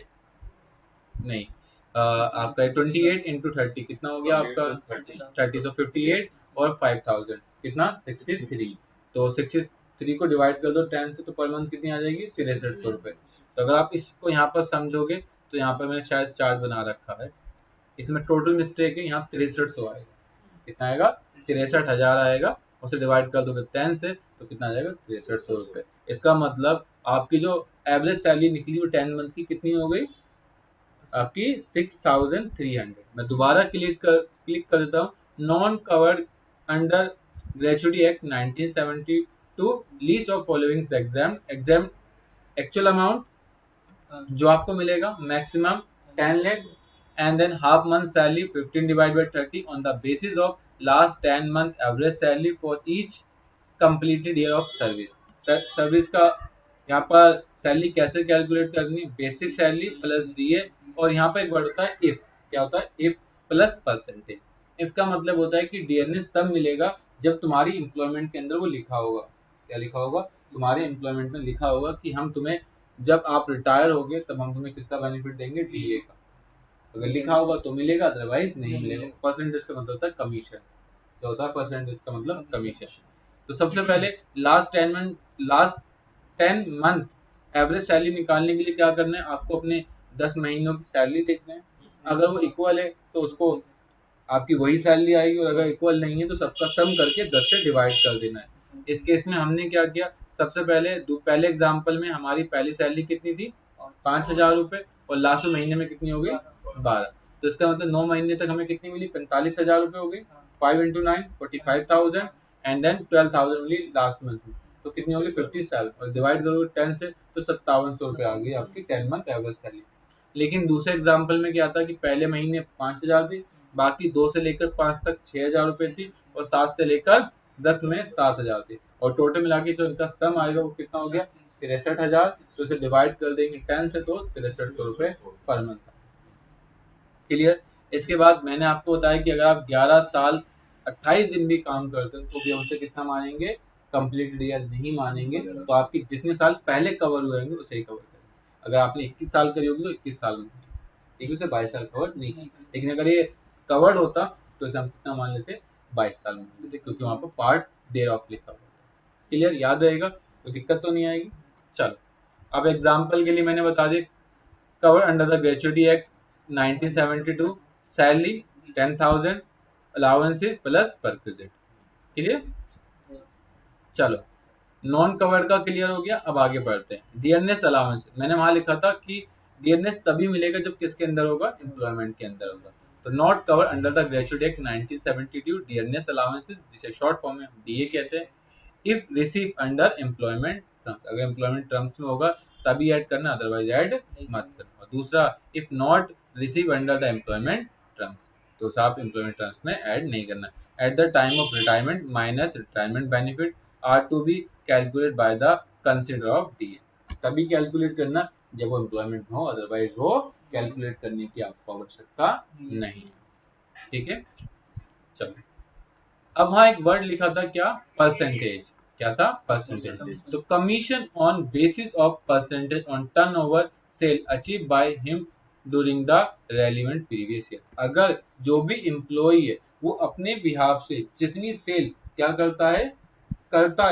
नहीं, आपका 28 इंटू 30 कितना हो गया आपका 30, तो 58 और 5,000 कितना 63, तो 63 को डिवाइड कर दो 10 से तो पर मंथ कितनी आ जाएगी 6300 रुपए। तो अगर आप इसको यहाँ पर समझोगे तो यहाँ पर मैंने शायद चार्ट बना रखा है, इसमें टोटल मिस्टेक है, यहाँ 6300 आएगा, कितना आएगा 63,000 आएगा, उसे डिवाइड कर दोगे 10 से तो कितना आ जाएगा 6300 रुपए। इसका मतलब आपकी जो एवरेज सैलरी निकली वो 10 मंथ की कितनी हो गई आपकी 6,300। मैं दोबारा क्लिक कर देता हूँ, non covered under gratuity act 1972 list of following exam actual amount जो आपको मिलेगा maximum 10 lakh and then half month salary 15 divided by 30 on the basis of last 10 month average salary for each completed year of service। Service का यहाँ पर सैलरी कैसे कैलकुलेट करनी, बेसिक सैलरी प्लस डीए, और यहाँ पर एक वर्ड होता है इफ, क्या होता है इफ प्लस परसेंटेज। इफ का मतलब होता है कि डियरनेस तब मिलेगा जब तुम्हारी एम्प्लॉयमेंट के अंदर वो लिखा होगा, क्या लिखा होगा, तुम्हारे एम्प्लॉयमेंट में लिखा होगा कि हम तुम्हें जब आप रिटायर होगे तब हम तुम्हें किसका बेनिफिट देंगे, डीए का। अगर लिखा होगा तो मिलेगा, अदरवाइज नहीं मिलेगा। परसेंटेज का मतलब होता है कमीशन, क्या होता है परसेंटेज का मतलब कमीशन। तो सबसे पहले लास्ट 10 मंथ एवरेज सैलरी निकालने के लिए क्या करना है, आपको अपने 10 महीनों की सैलरी देखना है, अगर वो इक्वल है तो उसको आपकी वही सैलरी आएगी, और अगर इक्वल नहीं है तो सबका सम करके 10 से डिवाइड कर देना है। इस केस में हमने क्या किया, सबसे पहले एग्जाम्पल में हमारी पहली सैलरी कितनी थी 5,000 रुपए, और लास्ट महीने में कितनी हो गई 12, तो इसका मतलब 9 महीने तक हमें कितनी मिली 45,000 रुपए हो गई, 5 इंटू 9 45,000 एंड देन 12,000 मिली लास्ट मंथ में, तो कितनी होगी 57, और डिवाइड करोगे 10 से तो 5700 रुपए आ गई आपकी 10 मंथ एवरेज सैलरी। लेकिन दूसरे एग्जाम्पल में क्या था कि पहले महीने 5,000 थी, बाकी 2 से लेकर 5 तक 6,000 रुपए थी, और 7 से लेकर 10 में 7,000 थी, और टोटल मिला के जो इनका सम आएगा वो कितना हो गया 63,000, तो इसे डिवाइड कर देंगे 10 से तो 6300 रुपए पर मंथ। क्लियर। इसके बाद मैंने आपको बताया कि अगर आप 11 साल 28 दिन भी काम करते हैं तो भी हमसे कितना मानेंगे, कंप्लीट ईयर नहीं मानेंगे, तो आपकी जितने साल पहले कवर हुए होंगे उसे ही कवर करेंगे। अगर आपने 21 साल करी होगी तो 21 साल में, 21 से 22 साल कवर नहीं, लेकिन अगर ये कवर्ड होता तो इसे हम कितना मान लेते, 22 साल मान लेते, क्योंकि वहां पर पार्ट देयर ऑफ लिखा हुआ था। क्लियर, याद रहेगा, कोई दिक्कत तो नहीं आएगी। चलो अब एग्जाम्पल के लिए मैंने बता दिया, cover under the gratuity act 1972, salary 10,000, allowances plus perquisite. Clear, चलो नॉन कवर्ड का क्लियर हो गया। अब आगे बढ़ते हैं। डियरनेस अलाउंस, मैंने वहां लिखा था कि डियरनेस तभी मिलेगा जब किसके अंदर होगा, एम्प्लॉयमेंट के अंदर होगा। तो not cover under the gratuity act 1972 dearness allowances, जिसे शॉर्ट फॉर्म में डीए कहते हैं, if receive under employment terms, अगर एम्प्लॉयमेंट टर्म्स में होगा तभी ऐड करना, अदरवाइज ऐड मत करना। दूसरा, if not receive under the employment terms, तो साहब एम्प्लॉयमेंट टर्म्स में ऐड नहीं करना। At the time of retirement minus retirement benefit are to be calculate by the consider of DA, तभी कैलकुलेट करना जब वो एम्प्लॉयमेंट में हो, अदरवाइज वो कैलकुलेट करने की आपको आवश्यकता नहीं है। ठीक है, चलो अब वहां एक वर्ड लिखा था क्या, परसेंटेज। क्या था, परसेंटेज। तो commission on basis of percentage on turnover sale achieve by him during the relevant previous year, अगर जो भी एम्प्लॉई है वो अपने बिहाफ से जितनी सेल क्या करता है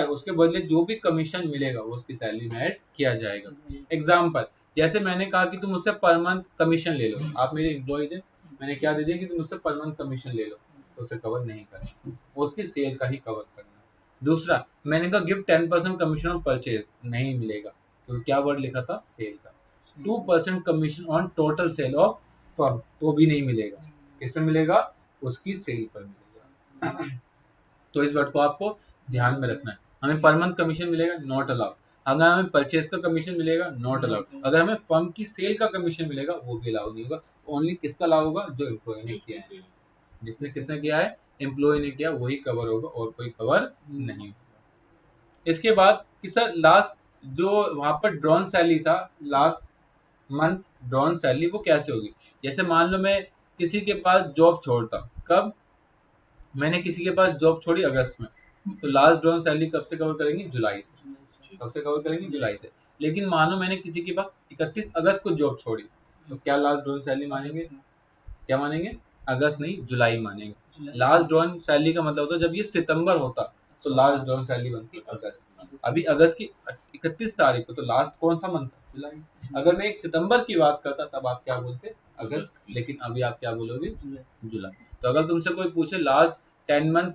उसके बदले जो भी कमीशन मिलेगा वो उसकी सैलरी में ऐड किया जाएगा। एग्जाम्पल, जैसे मैंने कहा कि तुम मुझसे पर मंथ कमीशन ले लो, आप मेरे एम्प्लॉय थे, मैंने क्या दे दिया कि तुम मुझसे पर मंथ कमीशन ले लो, तो उसे कवर नहीं करना, उसकी सेल का ही कवर करना। दूसरा, मैंने कहा गिव 10% कमीशन ऑन परचेज, नहीं मिलेगा, तो क्या वर्ड लिखा था, सेल का। 2% commission on total sale of firm, तो भी नहीं मिलेगा, किसमें मिलेगा, उसकी सेल पर मिलेगा। तो इस वर्ड को आपको ध्यान में रखना है। हमें पर मंथ कमीशन मिलेगा, नॉट अलाउड। अगर हमें परचेज का कमीशन मिलेगा, नॉट अलाउड। अगर हमें फर्म की सेल का कमीशन मिलेगा, वो भी अलाउड नहीं होगा। ओनली किसका अलाउ होगा, जो एम्प्लॉय ने किया है, जिसने किसने किया है, एम्प्लॉय ने किया, वही कवर होगा, और कोई कवर नहीं होगा। इसके बाद कि सर लास्ट जो वहां पर ड्रॉन सैलरी था, लास्ट मंथ ड्रॉन सैलरी, वो कैसे होगी। जैसे मान लो मैं किसी के पास जॉब छोड़ता, कब, मैंने किसी के पास जॉब छोड़ी अगस्त में, तो लास्ट ड्रॉन सैलरी कब से कवर करेंगे, जुलाई से। कब से कवर करेंगे, जुलाई से। लेकिन मान लो मैंने किसी के पास 31 अगस्त को जॉब छोड़ी, तो क्या लास्ट ड्रॉन सैलरी मानेंगे, क्या मानेंगे, अगस्त नहीं, जुलाई मानेंगे। लास्ट ड्रॉन सैलरी का मतलब होता है जब ये सितंबर होता तो लास्ट ड्रॉन सैलरी बनती अगस्त। अभी अगस्त की 31 तारीख को, तो लास्ट कौन सा मंथ, जुलाई। अगर मैं एक सितंबर की बात करता तब आप क्या बोलते, अगस्त, लेकिन अभी आप क्या बोलोगे, जुलाई। तो अगर तुमसे कोई पूछे लास्ट 10 मंथ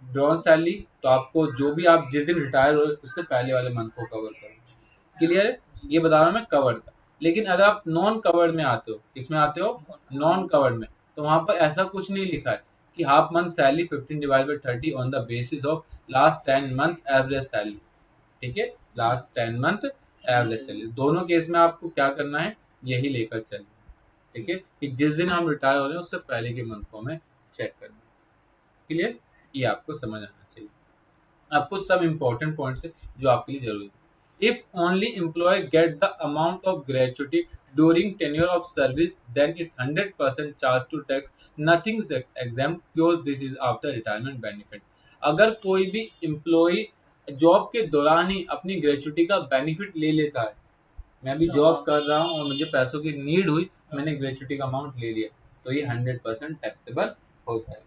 ड्रॉन सैलरी, तो आपको जो भी आप जिस दिन रिटायर हो उससे पहले वाले मंथ को कवर करो। क्लियर है, ये बता रहा हूं मैं कवर्ड का। लेकिन अगर आप नॉन कवर्ड में आते हो, किसमें आते हो, नॉन कवर्ड में, तो वहां पर ऐसा कुछ नहीं लिखा है कि half month salary 15 divide by 30 on the basis of last 10 month average salary. ठीक है, लास्ट 10 मंथ एवरेज सैलरी, दोनों केस में आपको क्या करना है, यही लेकर चलना। ठीक है, कि जिस दिन हम रिटायर हो रहे हैं उससे पहले के मंथ को हमें चेक करना है। क्लियर, ये आपको समझ आना चाहिए। अब कुछ सब इंपॉर्टेंट पॉइंट्स है जो आपके लिए जरूरी है। If only employee get the amount of gratuity during tenure of service then it's 100% charge to tax, nothing is exempt, pure this is after retirement benefit. अगर कोई भी एम्प्लॉय जॉब के दौरान ही अपनी ग्रेचुटी का बेनिफिट ले लेता है, मैं अभी जॉब कर रहा हूँ और मुझे पैसों की नीड हुई, मैंने ग्रेचुटी का अमाउंट ले लिया, तो ये 100% टैक्सेबल हो जाएगा।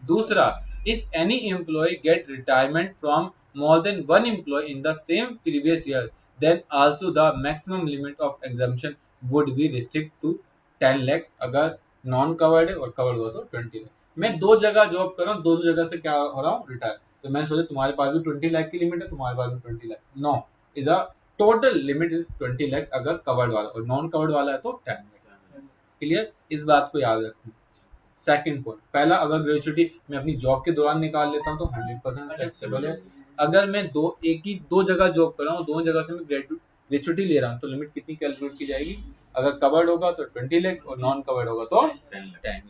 दूसरा, if any employee get retirement from more than one employee in the same previous year, then also the maximum limit of exemption would be restricted to 10 lakhs। अगर नॉन कवर्ड है और कवर्ड हुआ तो 20 लाख। मैं दो जगह जॉब कर रहा हूँ, दोनों जगह से क्या हो रहा हूँ, रिटायर, तो मैंने सोचा तुम्हारे पास भी 20 लाख की लिमिट है, तुम्हारे पास भी 20 lakh, no, is a total limit is 20 lakh अगर कवर्ड वाला, और नॉन कवर्ड वाला है तो 10 लाख। क्लियर, इस बात को याद रखना। सेकंड पॉइंट, पहला, अगर ग्रेचुटी मैं अपनी जॉब के दौरान निकाल लेता हूं तो 100% टैक्सेबल है। अगर मैं दो जगह जॉब कर रहा हूँ, दोनों जगह से मैं ग्रेचुटी ले रहा हूँ, तो लिमिट कितनी कैलकुलेट की जाएगी, अगर कवर्ड होगा तो 20 लाख और नॉन कवर्ड होगा तो 10 लाख।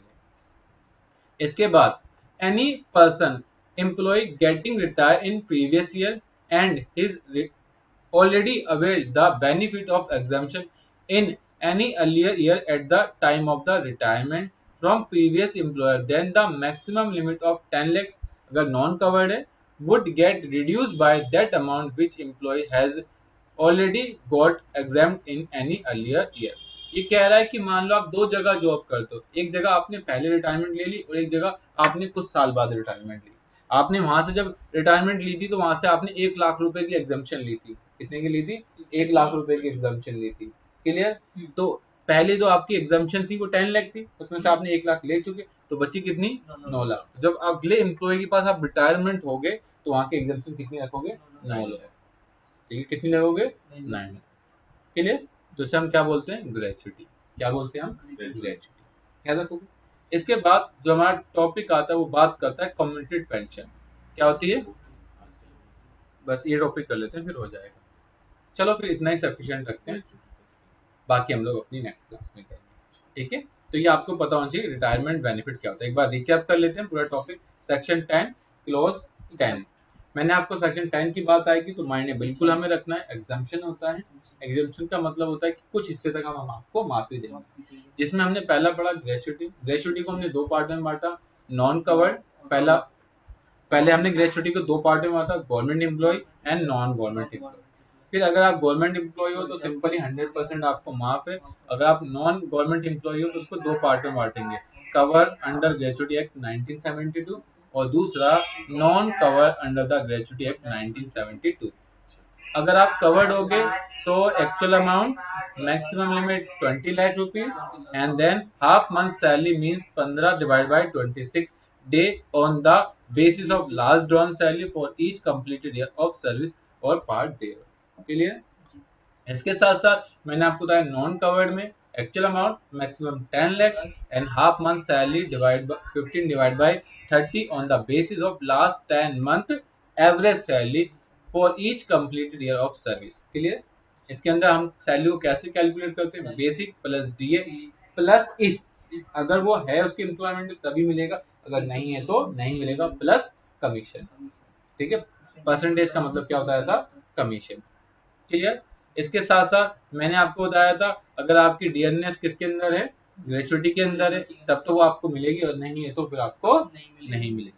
इसके बाद, any person employee getting retire in previous year and his already availed the benefit of exemption in any earlier year at the time of the retirement from previous employer, then the maximum limit of 10 lakhs अगर non covered है would get reduced by that amount which employee has already got exempt in any earlier year। ये कह रहा है कि मान लो आप दो जगह जॉब करते हो, एक जगह आपने पहले रिटायरमेंट ले ली और एक जगह आपने कुछ साल बाद रिटायरमेंट ली, आपने वहां से जब रिटायरमेंट ली थी तो वहां से आपने 1 लाख रुपए की एग्जाम्पशन ली थी। कितने की ली थी? 1 लाख रुपए की एग्जाम्पशन ली थी। क्लियर? तो पहले जो आपकी एग्जाम्पशन थी वो 10 लाख थी, उसमें से आपने 1 लाख ले चुके, तो बची कितनी? 9 लाख। जब अगले एम्प्लॉय के पास आप रिटायरमेंट हो गए तो वहां की एग्जाम्पशन कितनी रखोगे? 9 लाख। ठीक है, कितनी लगोगे? 9 लाख। क्लियर? तो इसे हम क्या बोलते हैं? ग्रेचुटी। क्या बोलते हैं हम? ग्रेचुटी। याद रखोगे। इसके बाद जो हमारा टॉपिक आता है वो बात करता है कम्युनिटी पेंशन। क्या होती है? बस ये टॉपिक कर लेते हैं, फिर हो जाएगा। चलो फिर इतना ही सफिशिएंट रखते हैं, बाकी हम लोग अपनी नेक्स्ट क्लास में करेंगे। ठीक है, तो ये आपको पता होना चाहिए रिटायरमेंट बेनिफिट क्या होता है। एक बार रिकैप कर लेते हैं पूरा टॉपिक। सेक्शन 10 क्लोज 10, मैंने आपको सेक्शन 10 की बात आएगी तो माइंड में बिल्कुल हमें रखना है। एग्जाम्पशन होता है, एग्जाम्पशन का मतलब होता है कि कुछ हिस्से तक हम आपको माफी देंगे, जिसमें हमने पहला पढ़ा ग्रेचुटी। ग्रेचुटी को हमने 2 पार्ट में बांटा, नॉन कवर्ड। पहले हमने ग्रेचुटी को 2 पार्ट में बांटा, government employee and non government employee. फिर अगर आप गवर्नमेंट एम्प्लॉय हो तो सिंपली 100% आपको माफ है। अगर आप नॉन गवर्नमेंट एम्प्लॉय हो तो उसको 2 पार्ट में बांटेंगे, कवर अंडर ग्रेचुटी एक्ट 1972 और दूसरा non cover under the gratuity act 1972। अगर आप कवर्ड हो गए तो actual amount maximum limit 20 lakh rupees and than half month salary means 15 divide by 26 day on the basis of last drawn salary for each completed year of service or part thereof. Clear? इसके साथ साथ मैंने आपको बताया नॉन कवर्ड में actual amount maximum 10 lakh and half month salary divide by 15 divide by 30 on the basis of last 10 month average salary for each completed year of service. Clear? इसके अंदर हम सैलरी को कैसे कैलकुलेट करते हैं? Basic plus DA plus if अगर वो है उसकी एम्प्लॉयमेंट तभी मिलेगा, अगर नहीं है तो नहीं मिलेगा, प्लस कमीशन। ठीक है, परसेंटेज का मतलब क्या होता था? कमीशन। क्लियर? इसके साथ साथ मैंने आपको बताया था अगर आपकी डियरनेस किसके अंदर है? ग्रेचुटी के अंदर है, तब तो वो आपको मिलेगी, और नहीं है तो फिर आपको नहीं मिलेगी।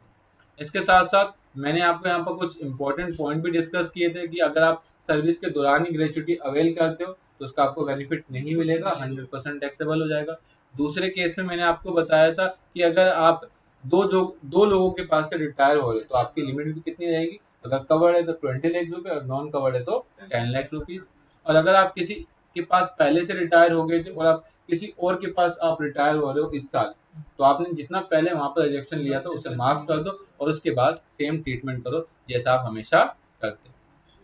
इसके साथ साथ मैंने आपको यहाँ पर कुछ इंपॉर्टेंट पॉइंट भी डिस्कस किए थे कि अगर आप सर्विस के दौरान ही ग्रेचुटी अवेल करते हो तो उसका आपको बेनिफिट नहीं मिलेगा, 100% टैक्सेबल हो जाएगा। दूसरे केस में मैंने आपको बताया था कि अगर आप दो लोगों के पास से रिटायर हो रहे तो आपकी लिमिट भी कितनी रहेगी? अगर कवर्ड है तो 20 लाख रुपए और नॉन कवर्ड है तो 10 लाख रुपीज। और अगर आप किसी के पास पहले से रिटायर हो गए थे और आप किसी और के पास आप रिटायर हो रहे हो इस साल, तो आपने जितना पहले वहां पर रिजेक्शन लिया था उसे माफ कर दो और उसके बाद सेम ट्रीटमेंट करो जैसा आप हमेशा करते हो।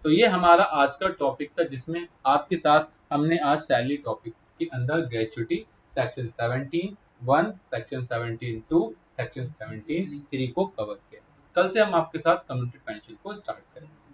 तो ये हमारा आज का टॉपिक था जिसमें आपके साथ हमने आज सैलरी टॉपिक के अंदर ग्रेचुटी सेक्शन 17(1), सेक्शन 17(2), सेक्शन 17(3) को कवर किया। कल से हम आपके साथ कम्युनिटी पेंशन को स्टार्ट करेंगे।